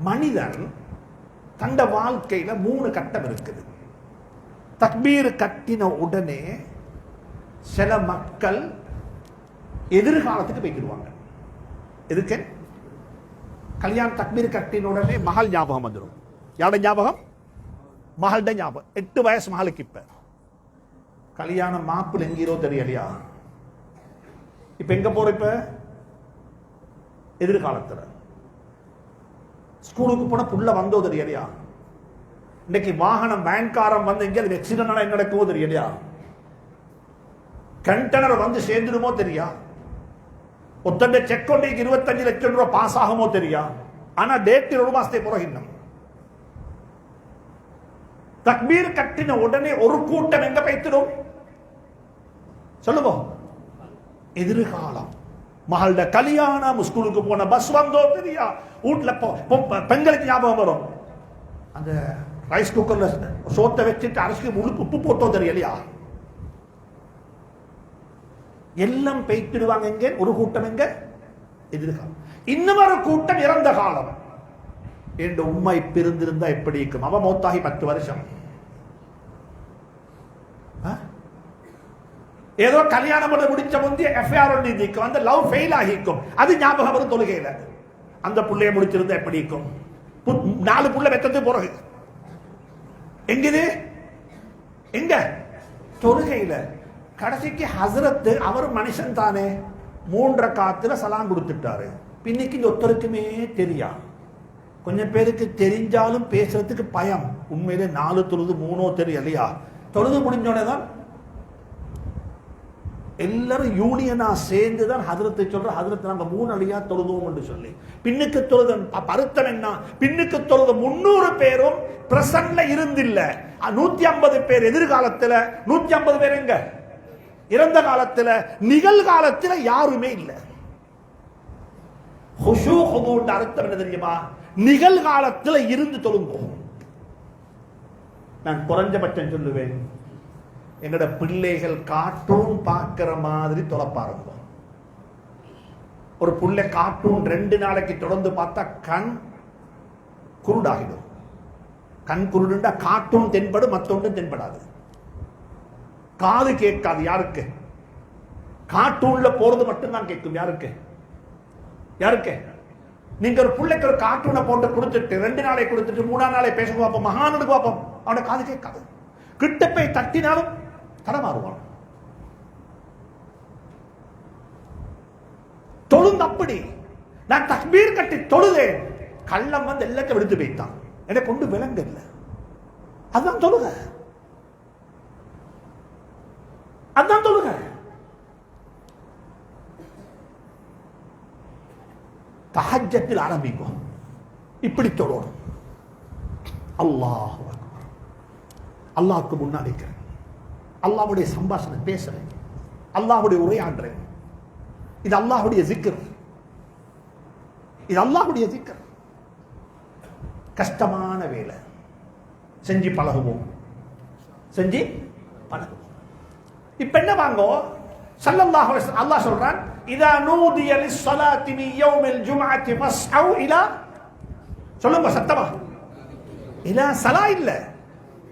மனிதன் தந்த வாழ்க்கையில 3 கட்டம் இருக்குது. தக்பீர் கட்டின உடனே சில மக்கள் எதிர்காலத்துக்கு போய்க்கிடுவாங்க. எதுக்கு? கல்யாண தக்பீர் கட்டின உடனே மகள் ஞாபகம் வந்துடும். யாரோட ஞாபகம்? மகள்ட ஞாபகம். 8 வயசு மகளுக்கு இப்ப கல்யாணம், மாப்பிள் எங்கீரோ தெரியலையா? இப்ப எங்க போற? இப்ப எதிர்காலத்துல ஸ்கூலுக்கு போன புள்ள வந்தோ தெரியலையா? இன்னைக்கு வாகனம் வேன்காரம் வந்து எங்கேயாவது ஆக்சிடென்ட் என்ன நடக்குமோ தெரியலையா? கண்டனர் வந்து சேர்ந்துடுமோ தெரியா? ஒத்தண்ட செக் கொண்டு 25 லட்சம் ரூபாய் பாஸ் ஆகுமோ தெரியா? ஆனா டேட் 1 மாசத்தை புறகின்னும். தக்பீர் கட்டின உடனே ஒரு கூட்டம் எங்க வைத்திடும் சொல்லுவோம்? எதிர்காலம். மகளோட கல்யாணம், ஸ்கூலுக்கு போன பஸ் வந்தோ தெரியா? வீட்டுல பெண்களுக்கு ஞாபகம் வரும், அந்த ரைஸ் குக்கர்ல சோத்தை வச்சுட்டு அரிசிக்கு உப்பு போட்டோ தெரியலையா? எல்லாம் பெய்த்திடுவாங்க. எங்க ஒரு கூட்டம்? எங்க எதிர்காலம். இன்னும் ஒரு கூட்டம் இறந்த காலம். என்ற உண்மை பிரிந்திருந்தா எப்படி இருக்கும்? அவ மௌத்தாகி 10 வருஷம், ஏதோ கல்யாணம் பண்ண முடிச்ச முந்தைய எஃப்ஐஆர் நிதிக்கும், அந்த லவ் ஃபெயில் ஆகிக்கும். அது ஞாபகம் வரும் தொழுகையில. அந்த புள்ளைய முடிச்சிருந்தா எப்படி இருக்கும்? 4 புள்ள வெத்தது பிறகு எங்குது? எங்க? தொழுகையில. கடைசிக்கு ஹசரத் அவர் மனுஷன் தானே, 3 ரக்காத்துல சலாம் கொடுத்துட்டாரு. பின்னிக்கு இந்த ஒருத்தருக்குமே தெரியா. கொஞ்சம் பேருக்கு தெரிஞ்சாலும் பேசுறதுக்கு பயம். உண்மையிலே 4 தொழுது 3 தெரியலையா? தொழுது முடிஞ்சோடனே தான் எல்லாரும் யூனியனா சேர்ந்து தான் ஹதரத்தை சொல்ற, ஹதரத் நாங்க 3 அடியா தொழுதுவோம் என்று சொல்லி. பின்னுக்கு தொழுத அர்த்தம் என்ன? பின்னுக்கு தொழுத 300 பேரும் பிரசன்ட்ல இருந்தில்ல, 150 பேர் எதிர்காலத்துல, 150 பேர் எங்க? இறந்த காலத்துல. நிகழ்காலத்துல யாருமே இல்லை. ஹுஷூ ஹுதூர் அர்த்தம் என்ன தெரியுமா? நிகழ்காலத்துல இருந்து தொழும்போம். நான் குறைஞ்சபட்சம் சொல்லுவேன், எங்கட பிள்ளைகள் கார்ட்டூன் பார்க்கிற மாதிரி தொலைப்பாருங்க. ஒரு புள்ளை கார்ட்டூன் 2 நாளைக்கு தொடர்ந்து பார்த்தா கண் குருடாகிடும். கண் குருடுண்டா கார்ட்டூன் தென்படும், மத்தொன்றும் தென்படாது. காது கேட்காது. யாருக்கு? கார்ட்டூன்ல போறது மட்டும்தான் கேட்கும். யாருக்கு? யாருக்கு? நீங்க ஒரு பிள்ளைக்கு ஒரு கார்ட்டூனை போட்டு கொடுத்துட்டு 2 நாளை கொடுத்துட்டு 3ஆம் நாளை பேச பார்ப்போம், மகானுக்கு பார்ப்போம், அவனை காது கேட்காது. கிட்ட போய் தட்டினாலும் தடமாறுவான். தொழுந்து அப்படி நான் தக்பீர் கட்டி தொழுதேன், கள்ளம் வந்து எல்லாத்தையும் எடுத்து வைத்தான், என்னை கொண்டு விளங்க இல்லை. அதுதான் தொழுக, அதுதான் தொழுக. தஹஜ்ஜத்தில் ஆரம்பிக்கும், இப்படி தொழணும். அல்லாஹ் அல்லாஹ்வுக்கு முன்னாடி இருக்கிறேன், அல்லாஹ்வுடைய சம்பாஷணை பேசுறேன், அல்லாஹ்வுடைய உரையாடுறேன். இது அல்லாஹ்வுடைய ஜிக்ர், இது அல்லாஹ்வுடைய ஜிக்ர். கஷ்டமான வேலை, செஞ்சு பழகுவோம், செஞ்சு பழகுவோம். இப்ப என்ன வாங்கோ? ஸல்லல்லாஹு அலைஹி வஸல்லம் அல்லாஹ் சொல்றான், இதா நூதிய லிஸ்ஸலாத்தி மின் யௌமில் ஜும்அத்தி ஃபஸ்அவ் இலா, சொல்லுங்க சத்தமா, இலா ஸலா இல்ல,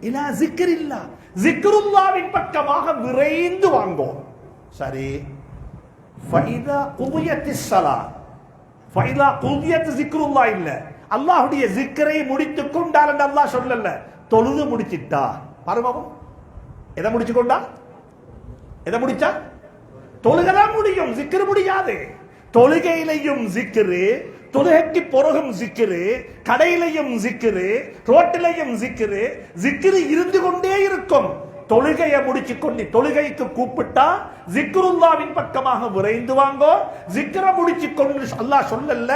இலா ஸிக்ரில்லா, ஸிக்ருல்லாஹ்வின் பக்கமாக விரைந்து வாங்கோ. சரி, ஃபஇதா குதியத்திஸ் ஸலா, ஃபஇதா குதியத் ஸிக்ருல்லாஹ் இல்ல, அல்லாஹ்வுடைய ஸிக்ரை முடித்துக் கொண்டால் என்று அல்லாஹ் சொல்லல, தொழுது முடிச்சிட்டா. பாருங்க, எதை முடிச்சு கொண்டா? எதை முடிச்சா? தொழுகதான் முடியும், ஜிக்ர் முடியாது. தொழுகையிலையும் ஜிக்ரு, தொழுகைக்கு பிறகும் ஜிக்ரு, கடையிலையும் ஜிக்ரு, ரோட்டிலையும் ஜிக்ரு, ஜிக்ரு இருந்து கொண்டே இருக்கும். தொழுகையை முடிச்சு கொண்டு தொழுகைக்கு கூப்பிட்டா ஜிக்ருல்லாவின் பக்கமாக விரைந்து வாங்கோ. ஜிக்ர முடிச்சு கொண்டு அல்லாஹ் சொல்லல,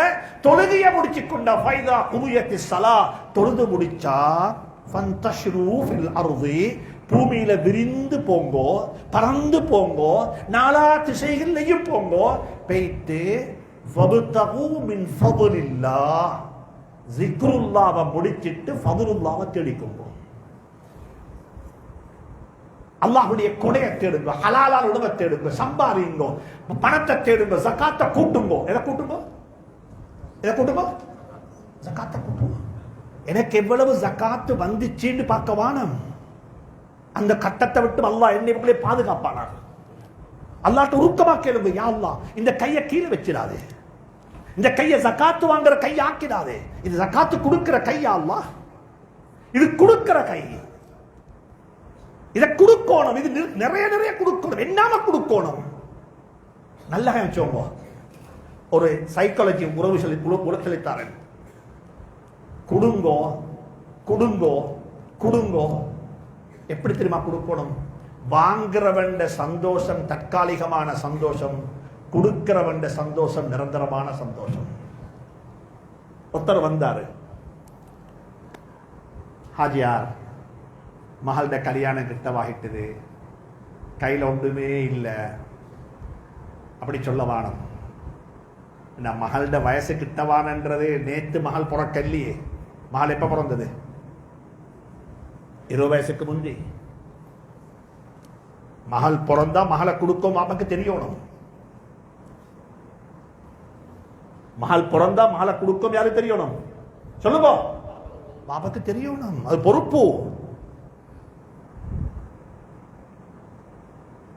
தொழுகையை முடிச்சு கொண்டா ஃபைதா குதியத்திஸ் ஸலா, தொழுது முடிச்சா ஃபந்தஷ்ரு ஃபில் அர்தி, பூமியில விரிந்து போங்கோ, பறந்து போங்கோ, நாலா திசைகள்லையும் போங்கோ, போயிட்டு ஃபப்தகு மின் ஃபதுலில்லாஹ், ஜிக்ருல்லாஹ்வை முடிச்சிட்டு ஃபதுலுல்லாஹ்வை தேடிக்கோங்க. அல்லாஹ்வுடைய கொடையை தேடுங்க, ஹலாலான உணவை தேடுங்க, சம்பாதிங்க, பணத்தை தேடுங்க, ஜகாத்தை கூட்டுங்கோ. எதை கூட்டுங்கோ? எதை கூட்டுங்கோ? ஜகாத்தை கூட்டுங்க. எனக்கு எவ்வளவு ஜகாத்து வந்துச்சுன்னு பார்க்க வானம். அந்த கட்டத்தை விட்டு அல்லாஹ் என்னை பாதுகாப்பானார். அல்லாஹ்ட்ட உருக்கமா கேளுங்க, யா அல்லாஹ் இந்த கையை கீழே வச்சிடாதே, இந்த கையை ஜகாத்து வாங்குற கையை ஆக்கிடாதே, இது ஜகாத்து கொடுக்கிற கையா அல்லாஹ், இது கொடுக்கிற கை, இதை கொடுக்கணும், இது நிறைய நிறைய கொடுக்கணும், என்னாம கொடுக்கணும். நல்லா வச்சோங்க. ஒரு சைக்காலஜி உறவு சொல்லித்தாரன், கொடுங்கோ கொடுங்கோ கொடுங்கோ. எப்படி தெரியுமா கொடுக்கணும்? வாங்குறவன் சந்தோஷம் தற்காலிகமான சந்தோஷம், கொடுக்கிறவன் சந்தோஷம் நிரந்தரமான சந்தோஷம். ஒருத்தர் வந்தாரு, ஹாஜியார் மகள்ட கல்யாணம் கிட்டவாகிட்டது, கையில் ஒன்றுமே இல்லை, அப்படி சொல்ல வானம். நான் மகள்ட வயசு கிட்டவானன்றது நேற்று மகள் பிறக்கல்லையே. மகள் எப்ப பிறந்தது? 20 வயசுக்கு முந்தி. மகள் பிறந்தா மகளை கொடுக்கும் மாமாக்கு தெரியணும். மகள் பிறந்தா மகளை கொடுக்கும் யாரு தெரியணும்? சொல்லுங்க, பாபாக்கு தெரியணும், அது பொறுப்பு.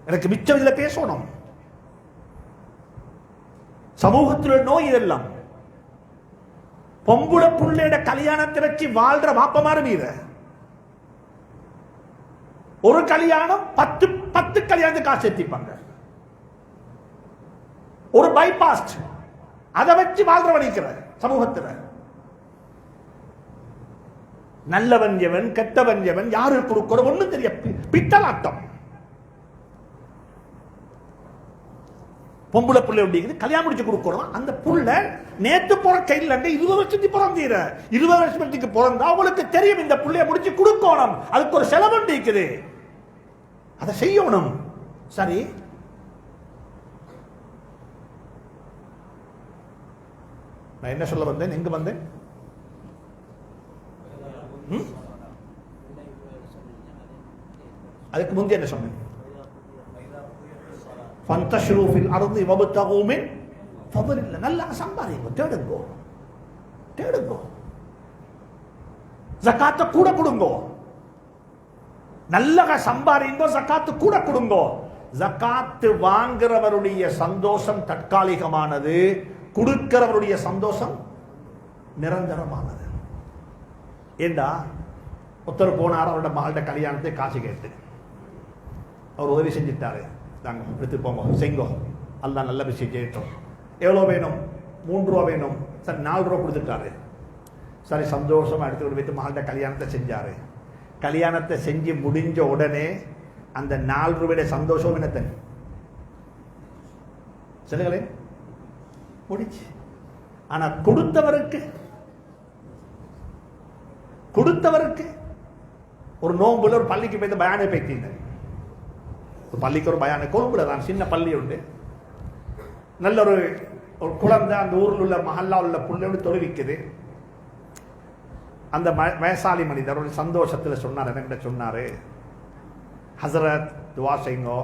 எனக்கு மிச்சம் இதுல பேசணும். சமூகத்தில் நோய் இதெல்லாம். பொம்புட புள்ளையோட கல்யாணத்தை வச்சு வாழ்ற மாப்பமாறு மீற ஒரு கல்யாணம் 10 கல்யாணத்துக்கு காசு எத்திப்பாங்க. ஒரு பைபாஸ் அதை வச்சு வாழ்றவனிக்கிற சமூகத்தில் நல்லவன் எவன் கெட்டவன் எவன் யாரு கொடுக்கிற ஒண்ணு தெரிய பித்தலாட்டம். பொம்பளை புள்ள அப்படிங்கிறது கல்யாணம் முடிச்சு கொடுக்கணும். அந்த புள்ள நேத்து போற கையில் 20 வருஷத்துக்கு பிறந்தீர 20 வருஷத்துக்கு பிறந்தா அவங்களுக்கு தெரியும் இந்த புள்ளைய முடிச்சு கொடுக்கணும். அதுக்கு ஒரு செலவு இருக்குது, அதை செய்யணும். சரி, நான் என்ன சொல்ல வந்தேன், எங்க வந்தேன்? அதுக்கு முந்தைய என்ன சொன்னேன்? ஃபந்தஷ்ரு ஃபில் அர்தி வப்தகு மின் ஃபضலில்லாஹ். நல்லா சம்பாதிங்க, தேடுங்கோ தேடுங்கோ. ஜகாத்தை கூட கொடுங்கோ, நல்ல சம்பாதிங்கோ, ஜகாத்து கூட கொடுங்கோ. ஜகாத்து வாங்குறவருடைய சந்தோஷம் தற்காலிகமானது, கொடுக்கிறவருடைய சந்தோஷம் நிரந்தரமானது. ஏண்டா ஒருத்தர் போனார், அவரோட மகளோட கல்யாணத்தை காசு கேட்டு அவர் உதவி செஞ்சுட்டாரு. நாங்க எடுத்து போங்க, செய்ங்கோ, அல்லா நல்ல விஷயம் செய்யட்டும். எவ்வளோ வேணும்? 3 ரூபா வேணும். சரி, 4 ரூபா கொடுத்துட்டாரு. சரி, சந்தோஷமா எடுத்துக்கிட்டு போயிட்டு மகளோட கல்யாணத்தை செஞ்சாரு. கல்யாணத்தை செஞ்சு முடிஞ்ச உடனே அந்த 4 ரூபாய் சந்தோஷம் என்னத்தை சொல்லுங்களேன் முடிச்சு. ஆனா கொடுத்தவருக்கு ஒரு நோம்புல ஒரு பள்ளிக்கு போய் பயானை பேசிங்க. ஒரு பள்ளிக்கு ஒரு பயான கொழும்புல தான் சின்ன பள்ளி உண்டு. நல்ல ஒரு குழந்தை அந்த ஊரில் உள்ள மஹல்லா உள்ள புள்ளையோடு தொழுவிக்குது. அந்த வயசாலி மனிதர் ஒரு சந்தோஷத்தில் சொன்னார், என்கிட்ட சொன்னாரு, ஹசரத் துவா செய்யுங்கோ.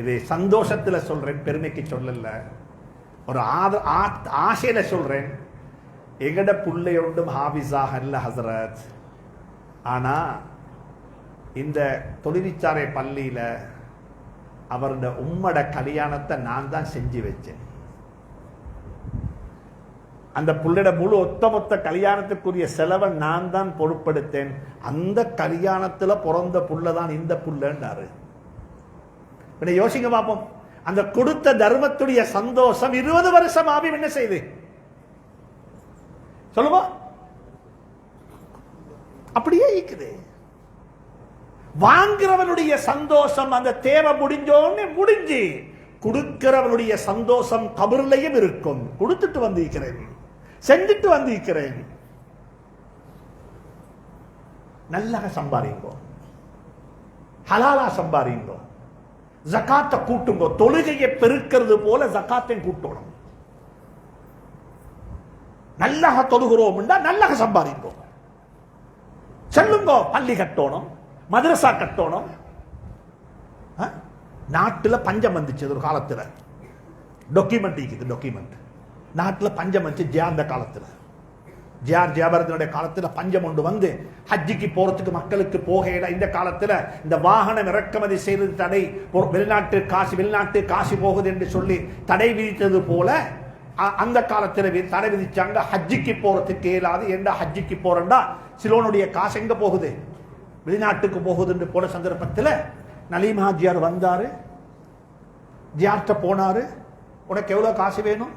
இது சந்தோஷத்தில் சொல்றேன், பெருமைக்கு சொல்லல, ஒரு ஆசையில சொல்றேன். எங்கட புள்ளையோடும் ஹாபிஸாக இல்ல ஹசரத், ஆனா இந்த தொழிற்சாலை பள்ளியில அவருடைய உம்மட கல்யாணத்தை நான் தான் செஞ்சு வச்சேன். அந்த புள்ளைட முழு ஒத்தமொத்த கல்யாணத்துக்குரிய செலவை நான் தான் பொறுப்படுத்தேன். அந்த கல்யாணத்துல பிறந்த புள்ளதான் இந்த புள்ளன்றாரு. யோசிங்க பார்ப்போம். அந்த கொடுத்த தர்மத்துடைய சந்தோஷம் 20 வருஷம் ஆவி என்ன செய்து சொல்லுவா? அப்படியே இருக்குது. வாங்குறவனுடைய சந்தோஷம் அந்த தேவை முடிஞ்சோன்னு முடிஞ்சு, கொடுக்கிறவனுடைய சந்தோஷம் கபர்லையும் இருக்கும். கொடுத்துட்டு வந்திருக்கிறேன், செஞ்சுட்டு வந்திருக்கிறேன். நல்லா சம்பாதிங்கோ, ஹலாலா சம்பாதிங்கோ, ஜகாத்தை கூட்டுங்கோ. தொழுகையை பெருக்கிறது போல ஜகாத்தையும் கூட்டணும். நல்லா தொழுகிறோம், நல்லா சம்பாதிங்கோ. செல்லுங்கோ, பள்ளி கட்டணும், மதரசா கட்டணும். நாட்டில் பஞ்சம் வந்துச்சு ஒரு காலத்தில். டாக்குமெண்ட் இருக்குது, டாக்குமெண்ட். நாட்டில் பஞ்சம் வந்துச்சு அந்த காலத்தில். ஜியாபரத்தினுடைய காலத்தில் பஞ்சம் கொண்டு வந்து ஹஜ்ஜிக்கு போறதுக்கு மக்களுக்கு போகையில இந்த காலத்தில் இந்த வாகனம் இறக்குமதி செய்வது தடை, வெளிநாட்டு காசு போகுது என்று சொல்லி தடை விதித்தது போல அந்த காலத்தில் தடை விதிச்சாங்க. ஹஜ்ஜிக்கு போறதுக்கு இயலாது. ஏண்டா ஹஜ்ஜிக்கு போறேன்டா சிலோனுடைய காசு எங்க போகுது? வெளிநாட்டுக்கு போகுது என்று போன சந்தர்ப்பத்தில் நலீம் ஹாஜியார் வந்தாரு, ஜியார்ட்ட போனாரு. உனக்கு எவ்வளவு காசு வேணும்?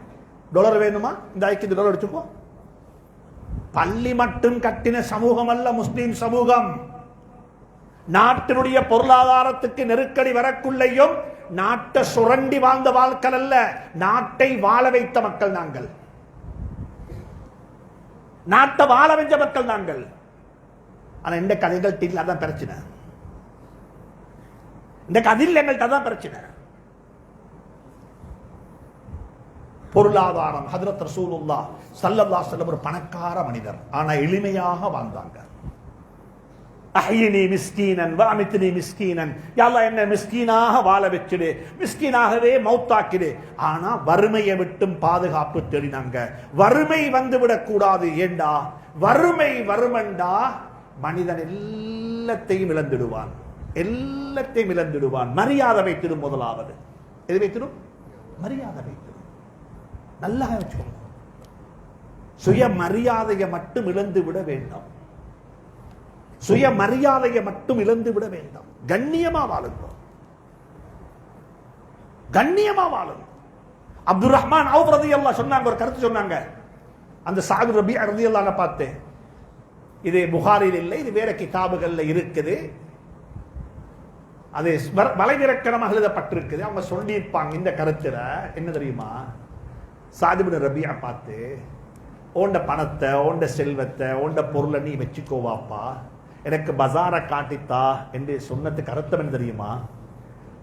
$1 வேணுமா? இந்த $5 எடுத்துக்கோ. பள்ளி மட்டும் கட்டின சமூகம் அல்ல முஸ்லிம் சமூகம். நாட்டினுடைய பொருளாதாரத்துக்கு நெருக்கடி வரக்குள்ளையும் நாட்டை சுரண்டி வாழ்ந்த வாழ்க்கை அல்ல, நாட்டை வாழ வைத்த மக்கள் நாங்கள். நாட்டை வாழ வைத்த மக்கள் நாங்கள். ஆனா இந்த கதைகள் அதான் பிரச்சனை. இந்த கதையில் எங்கள்கிட்ட தான் பிரச்சனை. பொருளாதாரம். ஹஜ்ரத் ரசூலுல்லாஹ் ஸல்லல்லாஹு அலைஹி வஸல்லம் ஒரு பணக்கார மனிதர், ஆனா எளிமையாக வாழ்ந்தாங்க. அஹ்யினி மிஸ்கீனன் வ அமித்னி மிஸ்கீனன், யா அல்லாஹ் என்ன மிஸ்கீனாக வாழ வச்சிடு, மிஸ்கீனாகவே மௌத்தாக்கிடு. ஆனா வறுமையை விட்டும் பாதுகாப்பு தேடினாங்க. வறுமை வந்து விடக்கூடாது. ஏண்டா வறுமண்டா மனிதன் எல்லாத்தையும் இழந்துடுவான், எல்லாத்தையும் இழந்துடுவான். மரியாதை வைத்திடும். முதலாவது எது வைத்திடும்? மரியாதை வைத்திடும். நல்லா வச்சுக்கோங்க. சுய மரியாதையை மட்டும் இழந்து விட வேண்டாம். சுய மரியாதையை மட்டும் இழந்து விட வேண்டாம். கண்ணியமா வாழுங்க, கண்ணியமா வாழுங்க. அப்துல் ரஹ்மான் அவுஃப் ரலியல்லாஹு சொன்னாங்க, ஒரு கருத்து சொன்னாங்க. அந்த சாது ரபி ரலியல்லாஹு பார்த்து, இது புகாரில் இல்லை, இது வேற கிதாபுகள்ல இருக்குது, அது வலைவிறக்கணமாக எழுதப்பட்டிருக்குது. அவங்க சொல்லியிருப்பாங்க இந்த கருத்துல என்ன தெரியுமா? சாது பின் ரபியா பார்த்து, ஓண்ட பணத்தை, ஓண்ட செல்வத்தை, ஓண்ட பொருளை நீ வச்சுக்கோவாப்பா, எனக்கு பஜார காட்டித்தா என்று சொன்னதுக்கு அர்த்தம் என்ன தெரியுமா?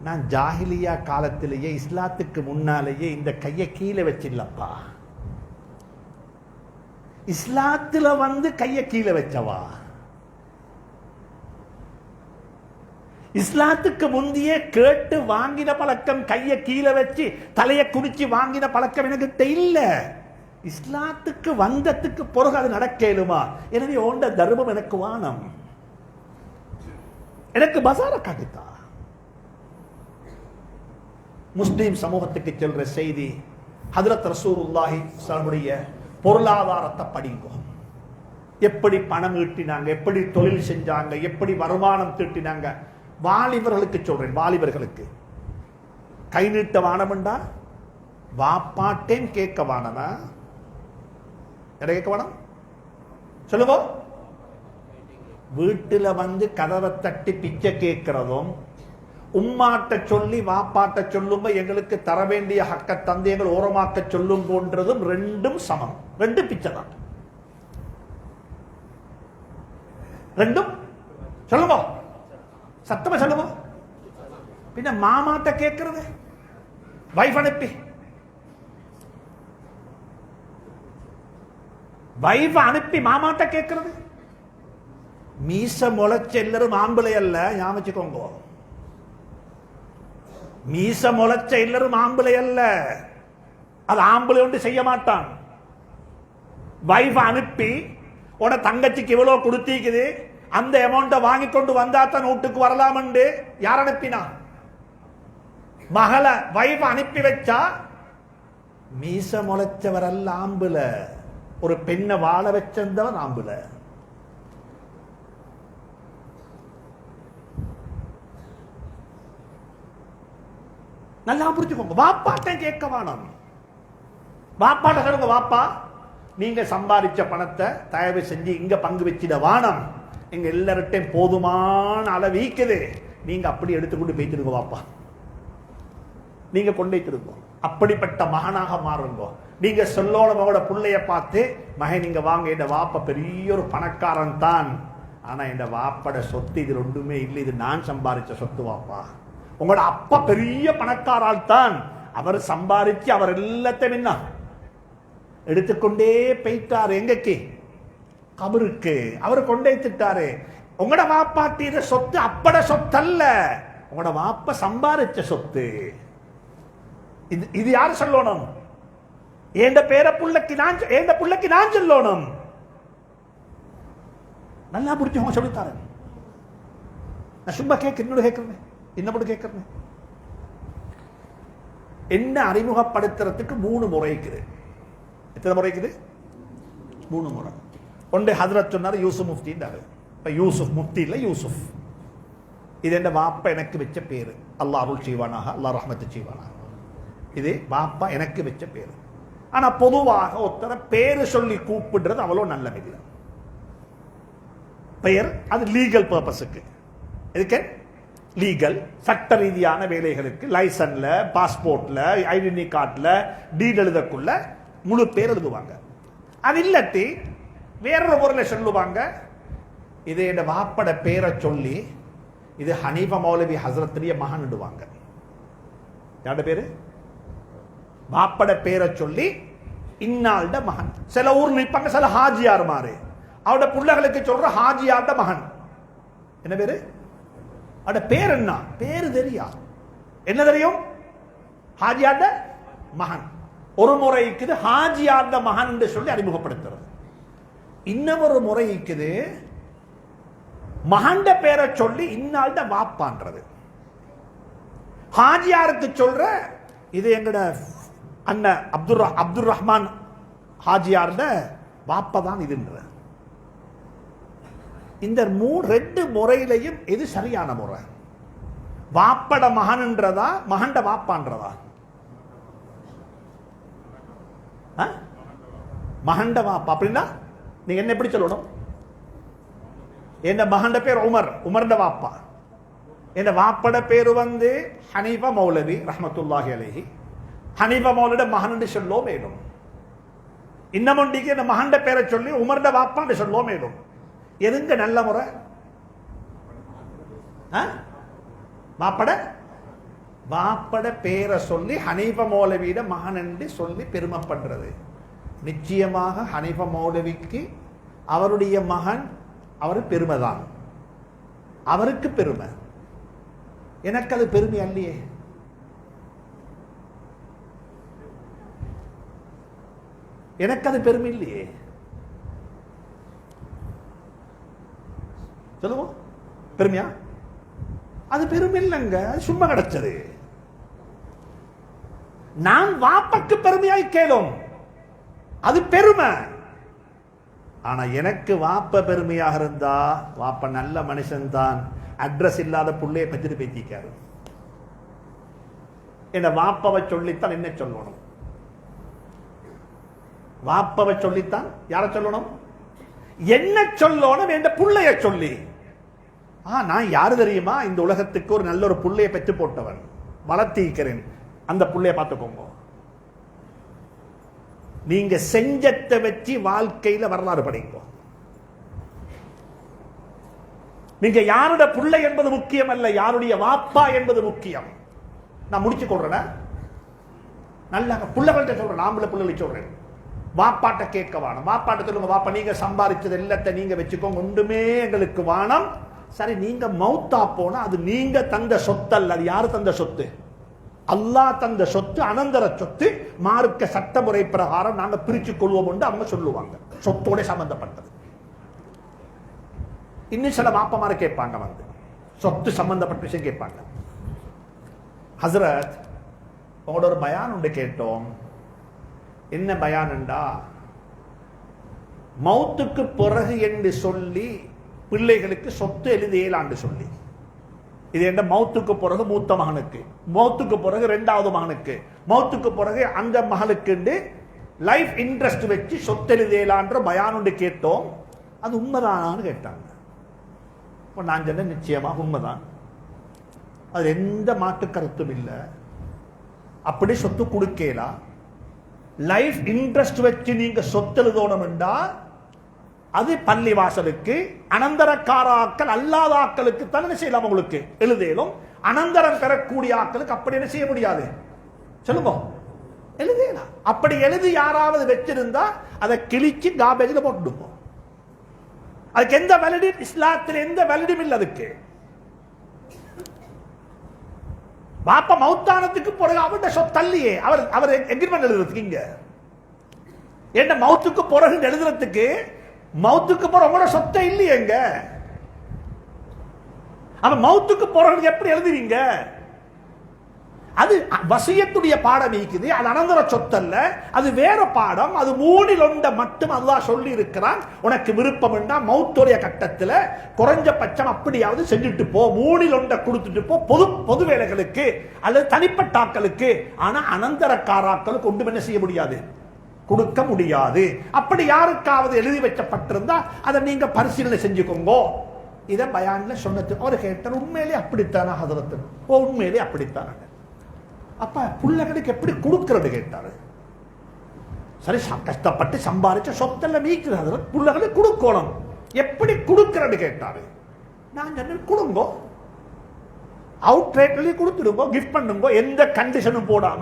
நான் ஜாஹிலியா காலத்திலேயே இஸ்லாத்துக்கு முன்னாலேயே இந்த கையை கீழே வச்சிடலப்பா, இஸ்லாத்துல வந்து கையை கீழே வச்சவா. இஸ்லாத்துக்கு முந்தையே கேட்டு வாங்கின பழக்கம், கையை கீழே வச்சு தலையை குடிச்சு வாங்கின பழக்கம் எனக்கிட்ட இல்ல. இஸ்லாத்துக்கு வந்ததுக்கு பிறகு அது நடக்கலுமா? எனவே ஓண்ட தர்மம் எனக்கு வானம், எனக்கு பசார காட்டித்தா. முஸ்லிம் சமூகத்துக்கு சொல்ற செய்தி, ஹஜ்ரத் ரசூலுல்லாஹி ஸல்லல்லாஹு பொருளாதாரத்தை படிங்கோ. எப்படி பணம் ஈட்டினாங்க, எப்படி தொழில் செஞ்சாங்க, எப்படி வருமானம் தீட்டினாங்க. வாலிபர்களுக்கு சொல்றேன், வாலிபர்களுக்கு கை நீட்ட வானம்டா வாப்பாட்டேன் கேட்க வானமா? எதை கேட்க வேணும் சொல்லுவோம்? வீட்டுல வந்து கதவை தட்டி பிச்சை கேட்கிறதும், உம்மாட்ட சொல்லி வாப்பாட்ட சொல்லுங்க எங்களுக்கு தர வேண்டிய ஹக்க தந்தை எங்கள் ஓரமாக்க சொல்லும் போன்றதும் ரெண்டும் சமம். ரெண்டு பிச்சை தான், ரெண்டும் சொல்லுவோம், சத்தமா சொல்லுவோம். பின்ன மாமாட்ட கேட்கிறது, வைஃப் அனுப்பி, வைஃப் அனுப்பி மாமாட்ட கேட்கிறது. மீச முளைச்ச எல்லாரும் ஆம்பளை அல்ல, ஞாபகிக்கோங்க. மீச முளைச்ச எல்லாரும் ஆம்பளை அல்ல, அது ஆம்பளை ஒன்று செய்ய மாட்டான். வைஃப் அனுப்பி உன தங்கச்சிக்கு இவ்வளவு கொடுத்திக்குது, அந்த அமௌண்ட்டை வாங்கி கொண்டு வந்தா தான் வீட்டுக்கு வரலாம். யார் அனுப்பினா? மகளை வைஃப் அனுப்பி வச்சா மீச முளைச்சவர் அல்ல ஆம்புல, ஒரு பெண்ணை வாழ வச்சிருந்தவன் ஆம்புல. நல்லா புரிஞ்சுக்கோங்க. வாப்பாட்ட கேட்க வேணும். வாப்பாட்ட சொல்லுங்க, வாப்பா நீங்க சம்பாதிச்ச பணத்தை தயவு செஞ்சு இங்க பங்கு வச்சிட வானம், எங்க எல்லார்ட்டையும் போதுமான அளவு ஈக்குது, நீங்க அப்படி எடுத்துக்கொண்டு போய்த்திருங்க வாப்பா, நீங்க கொண்டே திருப்போம். அப்படிப்பட்ட மகனாக மாறுங்க. நீங்க சொல்லோட பிள்ளைய பார்த்து, மகன் நீங்க வாங்க, இந்த வாப்பா பெரிய ஒரு பணக்காரன் தான், ஆனா இந்த வாப்பட சொத்து இது ஒன்றுமே இல்லை, இது நான் சம்பாதிச்ச சொத்து வாப்பா. உங்களோட அப்பா பெரிய பணக்காரால் தான், அவர் சம்பாதிச்சு அவர் எல்லாத்தையும் என்ன எடுத்துக்கொண்டே போயிட்டாரு. எங்கக்கு? கபருக்கு. அவர் கொண்டே திட்டாரு. உங்களோட வாப்பாட்டிய சொத்து அப்பட சொத்து அல்ல, உங்களோட வாப்ப சம்பாதிச்ச சொத்து. இது யாரு சொல்லணும்? ஏண்ட பேர புள்ளைக்கு நான், ஏண்ட புள்ளைக்கு நான் சொல்லணும். நல்லா புரிஞ்சு சொல்லித்தாரு. நான் சும்மா என்னோட கேட்கிறேன், என்ன மட்டும் கேட்கிறேன். என்ன அறிமுகப்படுத்துறதுக்கு 3 முறை இருக்குது. எத்தனை முறை இருக்குது? 3 முறை. ஒன்று ஹஜ்ரத் சொன்னார், யூசுப் முஃப்தின்றாரு. இப்ப யூசுப் முஃப்தி இல்ல, யூசுப். இது என்ன வாப்பா எனக்கு வச்ச பேரு, அல்லாஹ் அருள் செய்வானாக, அல்லாஹ் ரஹ்மத்து செய்வானாக. இது வாப்பா எனக்கு வச்ச பேரு. ஆனா பொதுவாக ஒருத்தர பேரு சொல்லி கூப்பிடுறது அவ்வளவு நல்லதில்லை. பெயர் அது லீகல் பர்பஸுக்கு, எதுக்கு? லீகல் சட்ட ரீதியான வேலைகளுக்கு, லைசன்ல, பாஸ்போர்ட்ல, ஐடென்டி கார்டுல, டீட் எழுதக்குள்ள முழு பேர் எழுதுவாங்க. அது இல்லாட்டி வேறொரு முறையில் சொல்லுவாங்க, இது என் வாப்பட பேரை சொல்லி இது ஹனீஃபா மௌலவி ஹசரத்துடைய மகன் இடுவாங்க. யாரோட பேரு? வாப்பட பேரை சொல்லி இன்னால்ட மகன். சில ஊர்ல நிற்பாங்க, சில ஹாஜியார் மாறு, அவட பிள்ளைகளுக்கு சொல்ற ஹாஜியார்ட மகன். என்ன பேரு? அவட பேர் என்ன? பேரு தெரியா? என்ன தெரியும்? ஹாஜியார்ட மகன். ஒரு முறை இருக்குது ஹாஜியார்ட மகன் என்று சொல்லி அறிமுகப்படுத்துறது. இன்னொரு முறை இருக்குது மகண்ட பேரை சொல்லி இன்னால்ட வாப்பான்றது. ஹாஜியாருக்கு சொல்ற இது எங்கட அண்ணன் அப்துல் ரஹ்மான் ஹாஜியார்ட வாப்பா தான் இதுன்ற. இந்த ரெண்டு முறையிலையும் எது சரியான முறை? வாப்பட மகன்ன்றதா மகண்ட வாப்பான்றதா? மகண்ட வாப்பா அப்படின்னா நீங்க என்ன எப்படி சொல்லணும்? என் மகண்ட பேர் உமர், உமர்ந்த வாப்பா. என் வாப்பட பேரு வந்து ஹனீஃபா மௌலவி ரஹ்மத்துல்லாஹி அலைஹி. ஹனீஃபா மௌலவிட மகன் சொல்லோ மேலும். இன்னமொண்டிக்கு இந்த மகண்ட பேரை சொல்லி உமர்ந்த வாப்பான்னு சொல்லோ மேலும். எதுங்க நல்ல முறை? வாப்பட பேரை சொல்லி ஹனீஃபா மௌலவியிட மகன் என்று சொல்லி பெருமைப்படுறது. நிச்சயமாக ஹனீஃபா மௌலவிக்கு அவருடைய மகன் அவர் பெருமைதான், அவருக்கு பெருமை. எனக்கு அது பெருமை அல்லையே. எனக்கு அது பெருமை இல்லையே. சொல்லுவோம் பெருமையா? அது பெருமை இல்லைங்க, அது சும்மா கிடைச்சது. நான் வாப்பக்கு பெருமையாய் கேளும், அது பெருமை. ஆனா எனக்கு வாப்ப பெருமையாக இருந்தா, வாப்ப நல்ல மனுஷன் தான், அட்ரஸ் இல்லாத புள்ளைய பத்திட்டு பேசிக்காரு. என்ன வாப்பவை சொல்லித்தான் என்ன சொல்லணும்? வாப்பவை சொல்லித்தான் யார சொல்லணும்? என்ன சொல்லணும்? என்ற புள்ளைய சொல்லி. நான் யாரு தெரியுமா? இந்த உலகத்துக்கு ஒரு நல்ல ஒரு புள்ளைய பெற்று போட்டவன், வளர்த்திக்கிறேன், அந்த புள்ளைய பார்த்துக்கோங்க. நீங்க செஞ்சத்தை வச்சு வாழ்க்கையில வரலாறு படிங்க. நீங்க யாருடைய புள்ளை என்பது முக்கியம் அல்ல, யாருடைய வாப்பா என்பது முக்கியம். நான் முடிச்சு கொள்றேன். நல்ல புள்ளைகள்கிட்ட சொல்றேன், ஆம்பளை புள்ளைகளை சொல்றேன். வாப்பாட்ட கேட்க வானம். வாப்பாட்ட சொல்லுங்க, வாப்பா நீங்க சம்பாதிச்சது எல்லாத்தையும் நீங்க வச்சுக்கோங்க, ஒன்றுமே எங்களுக்கு வானம். சரி, நீங்க மௌத்தா போனா அது நீங்க தந்த சொத்து அல்ல, அது யாரு தந்த சொத்து? அல்லாஹ் தந்த சொத்து, அனந்தர சொத்து. மார்க்க சட்டமுறை பிரகாரம் நாங்க பிரிச்சு கொள்வோம் என்று அவங்க சொல்லுவாங்க, சொத்தோட சம்பந்தப்பட்டது. இன்னும் சில வாப்பமார கேட்பாங்க, வந்து சொத்து சம்பந்தப்பட்ட விஷயம் கேட்பாங்க. ஹசரத் உங்களோட ஒரு பயான் உண்டு கேட்டோம். என்ன பயான்டா, மௌத்துக்கு பிறகு என்று சொல்லி பிள்ளைகளுக்கு சொத்து எழுதியலாண்டு சொல்லி. இது என்ன? மௌத்துக்கு பிறகு மூத்த மகனுக்கு, மௌத்துக்கு பிறகு இரண்டாவது மகனுக்கு, மௌத்துக்கு பிறகு அந்த மகளுக்கு லைஃப் இன்ட்ரெஸ்ட் வச்சு சொத்து எழுதியலான்ற பயான் உண்டு கேட்டோம். அது உண்மைதானான்னு கேட்டாங்க. நான் சொன்ன நிச்சயமாக உண்மைதான், அது எந்த மாற்று கருத்தும் இல்லை. அப்படி சொத்து கொடுக்கலாம். லைஃப் இன்ட்ரெஸ்ட் வச்சு நீங்க சொத்து எழுதணும் என்றா அது பள்ளி வாசலுக்கு, அனந்தரக்கார ஆக்கள் அல்லாத ஆக்களுக்கு தான் செய்யலாம். உங்களுக்கு எழுதலும், அனந்தரம் பெறக்கூடிய ஆக்களுக்கு அப்படி என்ன செய்ய முடியாது? சொல்லுங்க, எழுதலாம். அப்படி எழுதி யாராவது வச்சிருந்தா அதை கிழிச்சு காபேஜில் போட்டுடுவோம். அதுக்கு எந்த வேலிடி, இஸ்லாத்தில் எந்த வேலிடும் இல்லை அதுக்கு. பாப்பா மௌத்தானத்துக்கு பிறகு அவருடைய சொத்தல்லையே, அவர் எக்ரிமெண்ட் எழுதுறதுக்கு இங்க என்ன மௌத்துக்கு பிறகு எழுதுறதுக்கு, மௌத்துக்கு பிறகு உங்களோட சொத்தை இல்லையேங்க. அவன் மௌத்துக்கு பிறகு எப்படி எழுதுவீங்க? அது வசியத்துடைய பாடம் இருக்குது, அது அனந்தர சொத்தல்ல, அது வேற பாடம். அது மூணில் ஒன்றை மட்டும் அல்லாஹ் சொல்லி இருக்கிறான். உனக்கு விருப்பம் என்றா மௌத்துடைய கட்டத்தில் குறைஞ்சபட்சம் அப்படியாவது செஞ்சுட்டு போ, மூணில் ஒன்றை கொடுத்துட்டு போ, பொது வேலைகளுக்கு அல்லது தனிப்பட்ட ஆக்களுக்கு. ஆனா அனந்தரக்காராக்களுக்கு ஒன்றும் என்ன செய்ய முடியாது, கொடுக்க முடியாது. அப்படி யாருக்காவது எழுதி வைக்கப்பட்டிருந்தா அதை நீங்க பரிசீலனை செஞ்சுக்கோங்க. இதை பயான்ல சொன்னது அவர் கேட்டார், உண்மையிலே அப்படித்தானா ஹதரத்? ஓ உண்மையிலே அப்படித்தான. அப்ப பிள்ளைகளுக்கு எப்படி கொடுக்கிறது கேட்டாரு. சரி, கஷ்டப்பட்டு சம்பாதிச்ச சொத்தெல்லாம் மீக்கிறது, பிள்ளைகளுக்கு கொடுக்கணும், எப்படி கொடுக்கிறது கேட்டாரு. நான் சொன்ன கொடுங்கோ, அவுட் ரேட்லயே கொடுத்துடுங்கோ, கிஃப்ட் பண்ணுங்க, எந்த கண்டிஷனும் போடாம,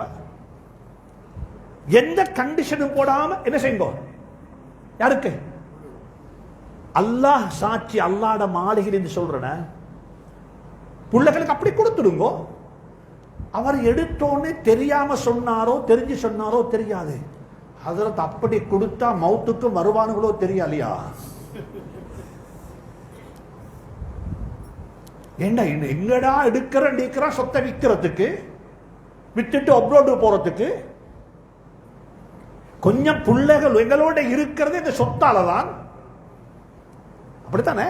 எந்த கண்டிஷனும் போடாம என்ன செய்யுங்க. யாருக்கு? அல்லாஹ் சாட்சி, அல்லாஹ்ட மாளிகை என்று சொல்றேன். பிள்ளைகளுக்கு அப்படி கொடுத்துடுங்கோ. அவர் எடுத்தோன்னு தெரியாம சொன்னாரோ தெரிஞ்சு சொன்னாரோ தெரியாது. ஹஜ்ரத் அப்படி கொடுத்தா மௌத்துக்கு வருவானுங்களோ தெரியாலையா? என்ன எங்கடா எடுக்கிற சொத்தை விற்கிறதுக்கு, வித்துட்டு அப்ரோடு போறதுக்கு. கொஞ்சம் பிள்ளைகள் எங்களோட இருக்கிறது இந்த சொத்தால தான். அப்படித்தானே?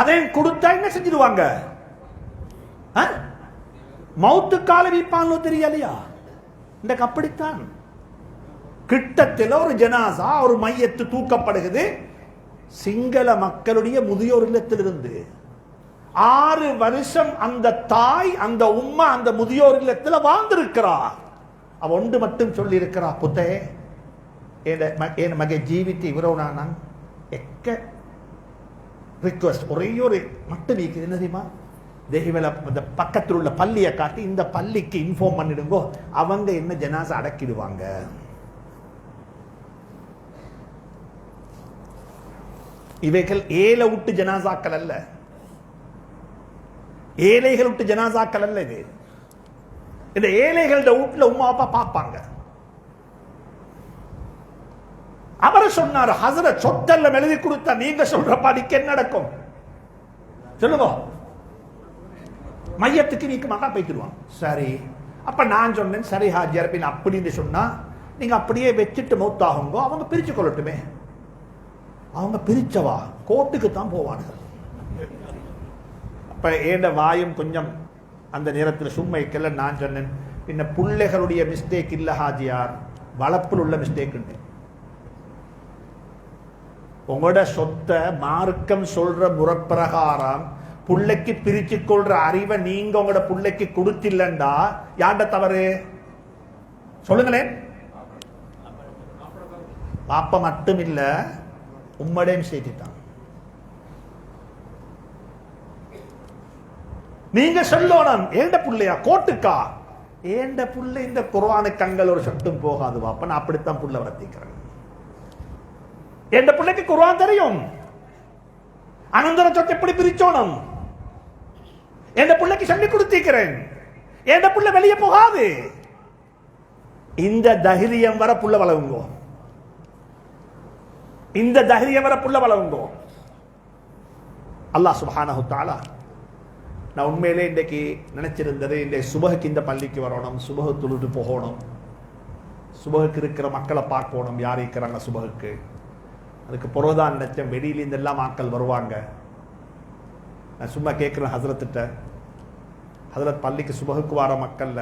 அதை கொடுத்தா என்ன செஞ்சிருவாங்க? மௌத்துக்கால வீப்பான்னு தெரியலையா? இந்த அப்படித்தான் கிட்டத்தில் ஒரு ஜனாசா ஒரு மையத்து தூக்கப்படுகிறது சிங்கள மக்களுடைய முதியோர் இல்லத்திலிருந்து. 6 வருஷம் அந்த தாய் அந்த உம்மா அந்த முதியோர் இல்லத்தில் வாழ்ந்திருக்கிறார். அவ ஒன்று மட்டும் சொல்லி இருக்கிறா, புத்தே என் மகை ஜீவித்து இவரோனா எக்க ரிக்வெஸ்ட் ஒரே ஒரு மட்டும் நீக்குது. என்ன தெரியுமா? தெய்வல இந்த பக்கத்தில் உள்ள பள்ளியை காட்டி இந்த பள்ளிக்கு இன்ஃபார்ம் பண்ணிடுங்கோ, அவங்க என்ன ஜனாசா அடக்கிடுவாங்க. இவைகள் ஏழை விட்டு ஜனாசாக்கள் அல்ல, ஏழைகள் விட்டு ஜனாசாக்கள் அல்ல. இது இந்த ஏழைகளோட வீட்டுல உமா அப்பா பார்ப்பாங்க. அவரை சொன்னார், ஹசரத் சொத்தெல்லாம் எழுதி கொடுத்தா நீங்க சொல்ற படிக்க என்ன நடக்கும் சொல்லுங்க? மையத்துக்கு நீக்கு மகா போய்த்துருவான். சரி, அப்ப நான் சொன்னேன், சரி ஹாஜியார் பின் அப்படின்னு சொன்னா நீங்க அப்படியே வச்சுட்டு மௌத்தாகுங்கோ, அவங்க பிரிச்சு கொள்ளட்டுமே. அவங்க பிரிச்சவா கோர்ட்டுக்கு தான் போவானுங்க. அப்ப ஏண்ட வாயும் கொஞ்சம் அந்த நேரத்தில் சும்மைக்கல்ல. நான் சொன்னேன், பின்ன பிள்ளைகளுடைய மிஸ்டேக் இல்ல ஹாஜியார், வளப்பில் உள்ள மிஸ்டேக் உண்டு. உங்களோட சொத்தை மார்க்கம் சொல்ற முறப்பிரகாரம் புள்ளைக்கு பிரிச்சு கொள்ற அறிவை நீங்க உங்களோட புள்ளைக்கு கொடுத்தில்லண்டா யாண்ட தவறு சொல்லுங்களேன்? பாப்ப மட்டும் இல்ல, உம்மடையும் சேர்த்துத்தான். நீங்க சொல்லணும், ஏண்ட புள்ளையா கோட்டுக்கா? ஏண்ட புள்ளை இந்த குர்ஆனுக்கு அங்கல் ஒரு சட்டும் போகாது பாப்பா, நான் அப்படித்தான் புள்ள வளர்த்திக்கிறேன். எந்த பிள்ளைக்கு குர்ஆன் தெரியும், அனந்தர சொத்து எப்படி பிரிச்சோணும் எந்த பிள்ளைக்கு சொல்லி கொடுத்திருக்கிறேன். எந்த புள்ள வெளியே போகாது. இந்த தைரியம் வர புள்ள வளவுங்கோ, இந்த தைரியம் வர புள்ள வளவுங்கோ. அல்லாஹ் சுப்ஹானஹு தஆலா, நான் உண்மையிலே இன்றைக்கு நினைச்சிருந்தது, இன்றைக்கு சுபஹுக்கு இந்த பள்ளிக்கு வரணும், சுபஹு தொழுது போகணும், சுபஹுக்கு இருக்கிற மக்களை பார்க்கணும், யார் இருக்கிறாங்க சுபஹுக்கு. அதுக்கு புறதான் நினைச்சேன், வெளியில எல்லாம் ஆட்கள் வருவாங்க. நான் சும்மா கேட்கிறேன் ஹசரத்திட்ட, ஹசரத் பள்ளிக்கு சுபஹுக்கு வர மக்கள்ல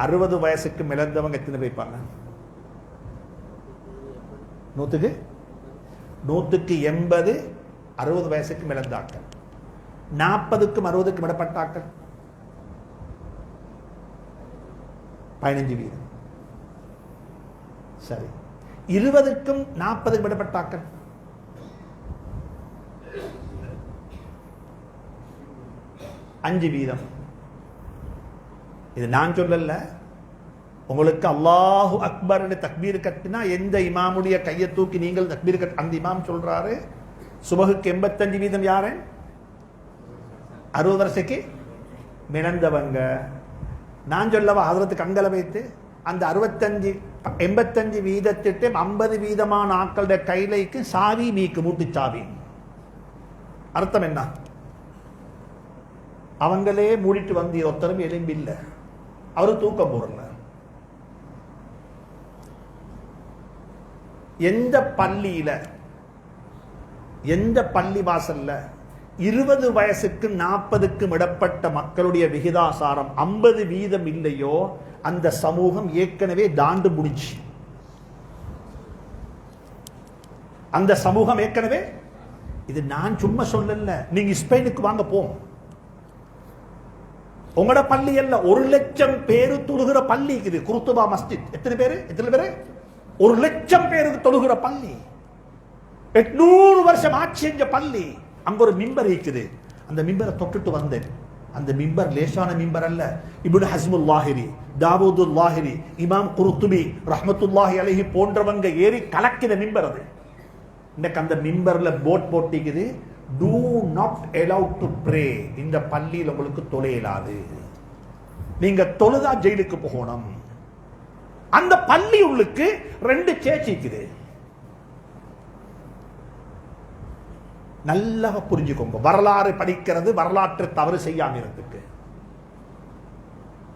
60 வயசுக்கு மிளந்தவங்க எத்தனை வைப்பாங்க? 100க்கு 80 60 வயசுக்கு மிளந்தாக்கள், 40க்கும் 60க்கும் இடப்பட்டாக்கள் 15%. சரி, 20க்கும் 40க்கும் இடப்பட்டாக்கள் 5%. இது நான் சொல்லல, உங்களுக்கு அல்லாஹு அக்பர் தக்பீர் கட்டினா எந்த இமாமுடைய கையை தூக்கி நீங்கள் தக்பீர் கட், அந்த இமாம் சொல்றாரு சுபஹுக்கு 85% யாரு? 60 வருஷக்கு மிளந்தவங்க. நான் சொல்லவா ஹஜரத்துக்கு அங்கல வைத்து அந்த 85% 50% ஆக்களுடைய கைலைக்கு சாவி மீக்கு மூட்டு சாவி. அர்த்தம் என்ன? அவங்களே மூடிட்டு வந்து ஒருத்தரும் எலும்பில்ல, அவரு தூக்கம் போறல. எந்த பள்ளியில எந்த பள்ளி வாசல்ல 20 வயசுக்கு 40க்கும் இடப்பட்ட மக்களுடைய விகிதாசாரம் 50% இல்லையோ அந்த சமூகம் ஏற்கனவே தாண்டு முடிச்சு. அந்த சமூகம் ஏற்கனவே, இது நான் சும்மா சொல்லல, நீங்க ஸ்பெயினுக்கு வாங்க போம், உங்களோட பள்ளி அல்ல, 1,00,000 பேரு தொழுகிற பள்ளி இருக்குது குர்துபா மஸ்ஜித். எத்தனை பேரு? 1,00,000 பேருக்கு தொழுகிற பள்ளி, 800 வருஷம் ஆட்சி செஞ்ச பள்ளி. அங்க ஒரு மிம்பர் இருக்குது, அந்த மிம்பரை தொட்டுட்டு வந்தேன். அந்த மிம்பர் லேசான மிம்பர் அல்ல. இப்னு ஹஸ்முல் லாஹிரி, தாவூதுல் லாஹிரி, இமாம் குர்துபி ரஹ்மத்துல்லாஹி அலைஹி போன்றவங்க ஏறி கலக்கிற மிம்பர் அது. இன்னைக்கு அந்த மிம்பர்ல boat போட்டிக்குது, do not allow to pray. இந்த பள்ளியில் உங்களுக்கு தொலையலாது, நீங்க தொழுதா ஜெயிலுக்கு போகணும். அந்த பள்ளி உள்ளுக்கு 2 சேர்ச் இருக்குது. நல்லா புரிஞ்சுக்கோங்க, வரலாறு படிக்கிறது வரலாற்று தவறு செய்யாம இருக்கு.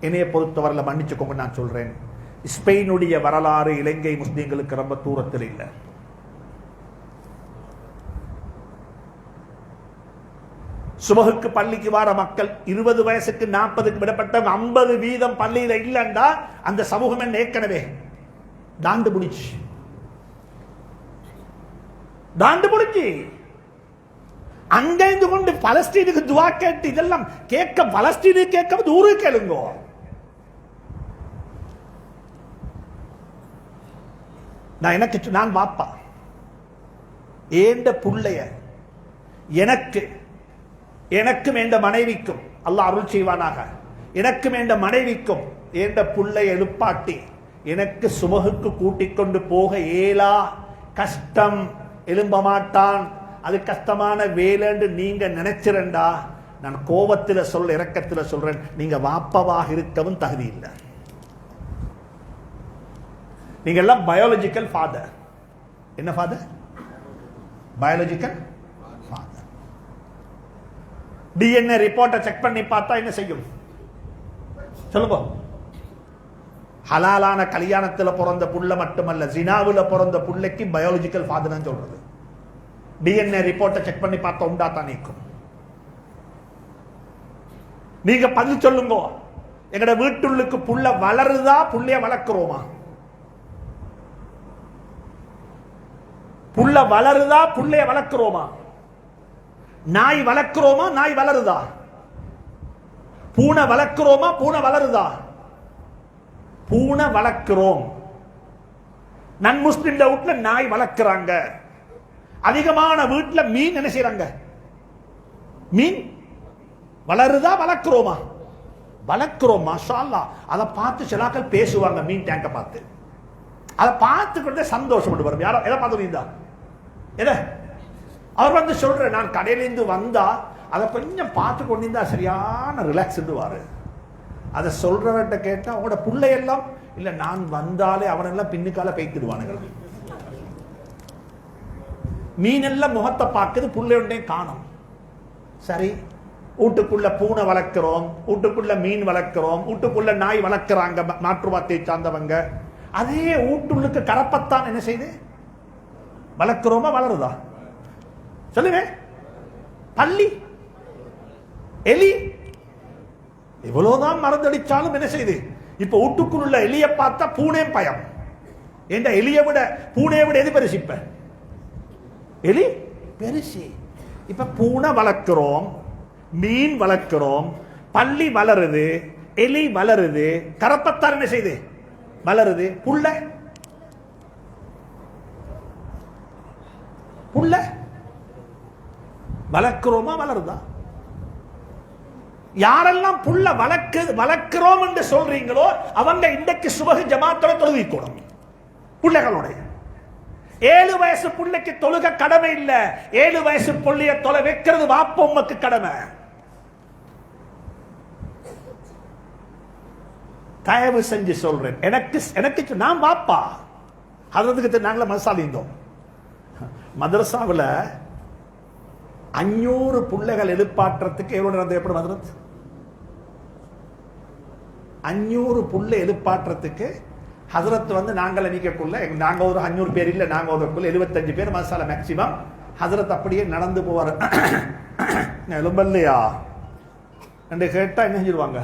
என்னைய பொறுத்தவரையில மன்னிச்சுக்கோங்க, நான் சொல்றேன், ஸ்பெயினுடைய வரலாறு இலங்கை முஸ்லிம்களுக்கு ரொம்ப தூரத்தில் இல்லை. சுபகுக்கு பள்ளிக்கு வார மக்கள் 20 வயசுக்கு 40க்கு விடப்பட்டவங்க 50% பள்ளியில இல்லைண்டா அந்த சமூகம் என்ன ஏற்கனவே தாண்டு பிடிச்சு அங்க இருந்து கொண்டு பலஸ்தீனுக்கு துவா கேட்டு இதெல்லாம் கேட்க பலஸ்தீனு கேட்க தூரு கேளுங்கோ. நான் வாப்பா ஏண்ட புள்ளைய எனக்கும் என்ற மனைவிக்கும் அல்லாஹ் அருள் செய்வானாக. எனக்கும் என்ற மனைவிக்கும் ஏண்ட புள்ளை எழுப்பாட்டி எனக்கு சுபகுக்கு கூட்டிக் கொண்டு போக ஏலா, கஷ்டம், எழும்ப மாட்டான், அது கஷ்டமான வேலைன்னு நீங்க நினைச்சிரண்டா, நான் கோபத்தில் இரக்கத்தில் சொல்றேன், நீங்க வாப்பவாக இருக்கவும் தகுதி இல்லை. நீங்க எல்லாம் பயாலஜிக்கல் ஃபாதர். என்ன ஃபாதர்? Biological father. டிஎன்ஏ ரிப்போர்ட்டை செக் பண்ணி பார்த்தா என்ன செய்யும் சொல்லுங்க? ஹலாலான கல்யாணத்தில் பிறந்த புள்ள மட்டுமல்ல, ஜினாவுல பிறந்த புள்ளைக்கு பயாலஜிக்கல் ஃபாதர் சொல்றது. டிஎன்ஏ ரிப்போர்ட்டை செக் பண்ணி பார்த்தா உண்டா தான் நீக்கும். நீங்க பதில் சொல்லுங்க, எங்கட வீட்டுள்ளுக்கு புள்ள வளருதா, புள்ளைய வளர்க்கிறோமா? புள்ள வளருதா, புள்ளைய வளர்க்கிறோமா? நாய் வளர்க்கிறோமா, நாய் வளருதா? பூனை வளர்க்கிறோமா, பூனை வளருதா? பூனை வளர்க்கிறோம். நன் முஸ்லிம் வீட்டுல நாய் வளர்க்கிறாங்க. அதிகமான வீட்டுல மீன் என்ன செய்யறாங்க? மீன் வளருதா, வளர்க்கிறோமா? வளர்க்கிறோம். மாஷா அல்லாஹ். அதை பார்த்து சிலாக்கள் பேசுவாங்க, மீன் டேங்க பார்த்து. அதை பார்த்துக்கிட்டே சந்தோஷப்பட்டு யாரோ எதை பார்த்து எதை அவர் வந்து சொல்ற, நான் கடையிலேருந்து வந்தா அதை கொஞ்சம் பார்த்து கொண்டிருந்தா சரியான ரிலாக்ஸ் வாரு. அதை சொல்றவர்கிட்ட கேட்டா அவங்களோட பிள்ளையெல்லாம் இல்ல, நான் வந்தாலே அவனெல்லாம் பின்னுக்கால பேய்க்கிடுவானுங்க. மீனெல்லாம் முகத்தை பார்க்குது, புள்ளையோடனே காணும். சரி, வீட்டுக்குள்ள பூனை வளர்க்கிறோம், வீட்டுக்குள்ள மீன் வளர்க்கிறோம், வீட்டுக்குள்ள நாய் வளர்க்கிறாங்க மாற்றுவாத்தை சார்ந்தவங்க. அதே வீட்டுள்ளுக்கு கரப்பத்தான் என்ன செய்து வளர்க்கிறோமா, வளருதா சொல்லுங்க? பள்ளி, எலி இவ்வளவுதான் மறந்தடிச்சாலும் என்ன செய்து இப்ப வீட்டுக்குள்ள எலிய பார்த்தா பூனே பயம். என்ற எலியை விட பூனையை விட எது பெருசு? இப்ப எலி பெருசு. இப்ப பூனை வளர்க்கிறோம், மீன் வளர்க்கிறோம், பள்ளி வளருது, எலி வளருது, கரப்பத்தார் என்ன செய்து வளருது. புள்ள வளர்க்கிறோமா, வளருதா? யாரெல்லாம் புள்ள வளர்க்கிறோம் என்று சொல்றீங்களோ அவங்க இன்றைக்கு சுபஹ் ஜமாத்தோட தொழுவிக்கணும். பிள்ளைகளோட 7 வயசு பிள்ளைக்கு தொழுக கடமை இல்ல, 7 வயசு பிள்ளைய தொலை வைக்கிறது வாப்ப உமக்கு கடமை. தயவு செஞ்சு சொல்றேன், எனக்கு நான் வாப்பா அதுக்கு நாங்கள மசாலிந்தோம். மதரசாவில் 500 பிள்ளைகள் எழுப்பாற்றத்துக்கு எவ்வளவு நடந்தது? எப்படி மதரத் 500 புள்ளை எழுப்பாற்றத்துக்கு ஹசரத் வந்து நாங்கள் நிற்கக்குள்ள, நாங்க ஒரு 500 பேர் இல்ல, நாங்க ஒரு 75 பேர் மசாலா மேக்சிமம். ஹசரத் அப்படியே நடந்து போவார். எலும்பல்லையா என்று கேட்டா என்ன செஞ்சிருவாங்க?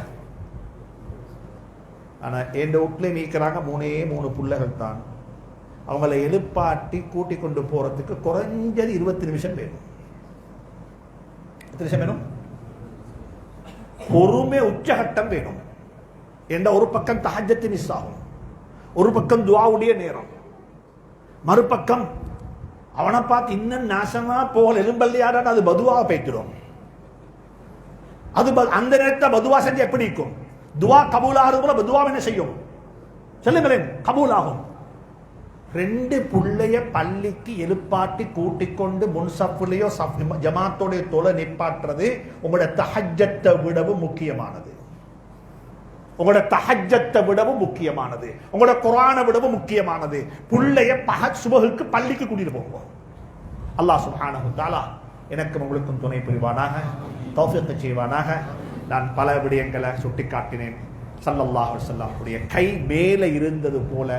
ஆனா என் வீட்டுல நீக்கிறாங்க 3 பிள்ளைகள் தான். அவங்களை எழுப்பாட்டி கூட்டி கொண்டு போறதுக்கு குறைஞ்சது 20 நிமிஷம் வேணும். எத்தனை நிமிஷம் வேணும்? பொறுமை உச்சகட்டம் வேணும். என்ற ஒரு பக்கம் தஹஜ்ஜத் மிஸ் ஆகும், ஒரு பக்கம் துஆவுடைய நேரம், மறுபக்கம் அவனை பார்த்து இன்னும் நாசமா போகல எலும்பல்லையாட அது பதுவாக பேய்க்கிறோம். அது அந்த நேரத்தை பதுவா செஞ்சு எப்படி இருக்கும்? துவா கபூலாகிறது போல பதுவா என்ன செய்யும் சொல்லுங்களேன்? கபூலாகும். 2 புள்ளைய பள்ளிக்கு எழுப்பாட்டி கூட்டிக் கொண்டு முன்சப்புலையோ ஜமாத்தோடைய தொலை நிப்பாட்டுறது உங்களோட தஹஜ்ஜத்தை விடவும் முக்கியமானது. உங்களோட தஹஜ்ஜத்தை விடவும் முக்கியமானது, உங்களோட குர்ஆனை விடவும் முக்கியமானது. புள்ளைய சுபஹுக்கு பள்ளிக்கு கூட்டிட்டு போவோம். அல்லாஹ் சுப்ஹானஹு வ தஆலா எனக்கும் உங்களுக்கும் துணை புரிவானாக, தௌஃபீக் செய்வானாக. நான் பல விடயங்களை சுட்டி காட்டினேன். ஸல்லல்லாஹு அலைஹி வஸல்லம் உடைய கை மேலே இருந்தது போல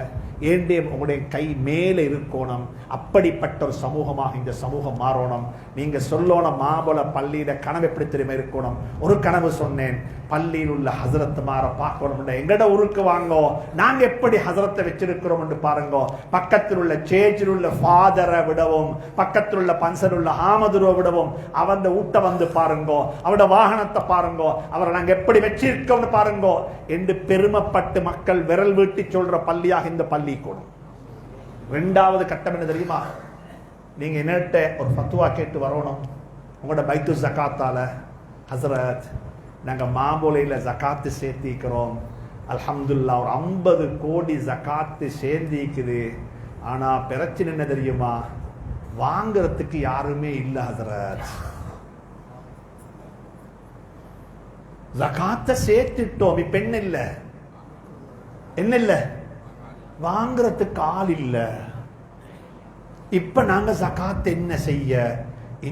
ஏண்டே உங்களுடைய கை மேலே இருக்கணும். அப்படிப்பட்ட ஒரு சமூகமாக இந்த சமூகம் மாறணும். நீங்க சொல்லணும் மாபல பள்ளியில கனவு எப்படி தெரியுமா இருக்கணும். ஒரு கனவு சொன்னேன், பள்ளியில் உள்ள ஹசரத் மாற பார்க்கணும். எங்கட ஊருக்கு வாங்கோ, நாங்க எப்படி ஹசரத்தை வச்சிருக்கிறோம் என்று பாருங்க. பக்கத்தில் உள்ள சேச்சில் உள்ள ஃபாதரை விடவும், பக்கத்தில் உள்ள பன்சர் உள்ள ஆமதுரை விடவும் அவன் ஊட்ட வந்து பாருங்க, அவரோட வாகனத்தை பாருங்க, அவரை நாங்க எப்படி வச்சிருக்கோம்னு பாருங்க என்று பெருமைப்பட்டு மக்கள் விரல் வீட்டி சொல்ற பள்ளியாக இந்த பள்ளி கூடும். இரண்டாவது கட்டம் என்ன தெரியுமா? நீங்க என்னட்ட ஒரு ஃபத்வா கேட்டு வரணும். உங்களோட பைத்து ஜகாத்தால, ஹசரத் நாங்க மாம்போலையில ஜகாத்து சேர்த்திக்கிறோம், அல்ஹம்துலில்லாஹ் ஒரு 50 கோடி ஜகாத்து சேர்ந்திக்குது. ஆனா பிரச்சனை என்ன தெரியுமா? வாங்குறதுக்கு யாருமே இல்ல ஹசரத். ஜகாத்தை சேர்த்துட்டோம், இப்ப என்ன இல்ல, என்ன இல்ல, வாங்குறதுக்கு ஆள் இல்ல. இப்ப நாங்க ஜகாத் என்ன செய்ய?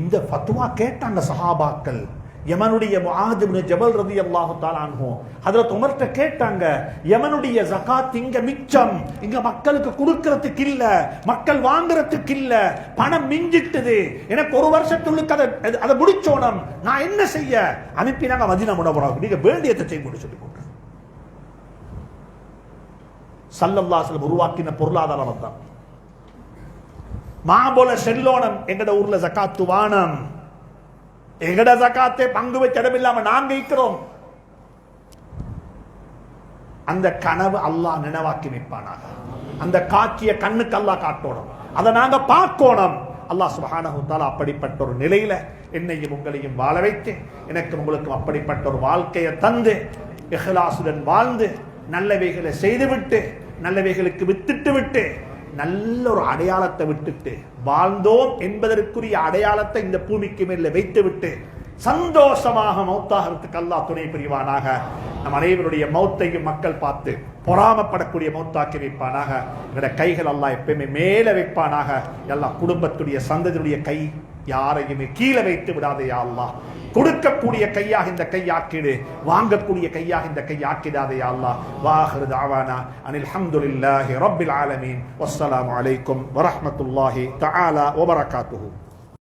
இந்த ஃபத்வா கேட்டாங்க சஹாபாக்கள். யமனுடைய முஆத் இப்னு ஜபல் ரலியல்லாஹு தஆலா அன்ஹு ஹஜ்ரத் உமர்ட்ட கேட்டாங்க, யமனுடைய ஜகாத் இங்க மிச்சம், இங்க மக்களுக்கு கொடுக்கிறதுக்கு இல்ல, மக்கள் வாங்குறதுக்கு இல்ல, பணம் மிஞ்சிட்டது, எனக்கு ஒரு வருஷத்துக்கு அதை முடிச்சோணும், நான் என்ன செய்ய? அனுப்பினாங்க மதீனா முனவ்வராவுக்கு, நீங்க வேண்டியதை செய்ய சொல்லி போட்டு. ஸல்லல்லாஹு அலைஹி வஸல்லம் உருவாக்கின பொருளாதாரம் தான். மாபோல செல்லோனம் எங்கட ஊர்ல ஜகாத்து வானம், எங்கட ஜகாத்தை பங்கு வச்ச இடம் இல்லாம நாங்க இருக்கிறோம். அந்த கனவு அல்லாஹ் நினைவாக்கி வைப்பானாக. அந்த காட்சிய கண்ணுக்கு அல்லாஹ் காட்டணும், அதை நாங்க பார்க்கணும். அல்லாஹ் சுப்ஹானஹு வ தஆலா அப்படிப்பட்ட ஒரு நிலையில என்னையும் உங்களையும் வாழ வைத்து, எனக்கு உங்களுக்கும் அப்படிப்பட்ட ஒரு வாழ்க்கையை தந்து, இஹ்லாசுடன் வாழ்ந்து, நல்லவைகளை செய்துவிட்டு, நல்லவைகளுக்கு வித்துட்டு விட்டு, நல்ல ஒரு அடையாளத்தை விட்டுட்டு, வாழ்ந்தோம் என்பதற்குரிய அடையாளத்தை இந்த பூமிக்கு மேல வைத்து விட்டு சந்தோஷமாக மௌத்தாகிறதுக்கு அல்லாஹ் துணை புரிவானாக. நம் அனைவருடைய மௌத்தையும் மக்கள் பார்த்து பொறாமப்படக்கூடிய மௌத்தாக்கி வைப்பானாக. எங்களுடைய கைகள் அல்லாஹ் எப்பயுமே மேல வைப்பானாக. எல்லா குடும்பத்துடைய சந்ததியுடைய கை யாரையுமே கீழே வைத்து விடாதே யா அல்லாஹ். கொடுக்கக்கூடிய கையாக இந்த கையாக்கிடு, வாங்கக்கூடிய கையாக இந்த கையாக்கிடாதே யா அல்லாஹ். வாஹிரு தஅவானா அனில் ஹம்துலில்லாஹி ரப்பில் ஆலமீன். வஸ்ஸலாமு அலைக்கும் வரஹ்மத்துல்லாஹி தஆலா வபரகாத்துஹு.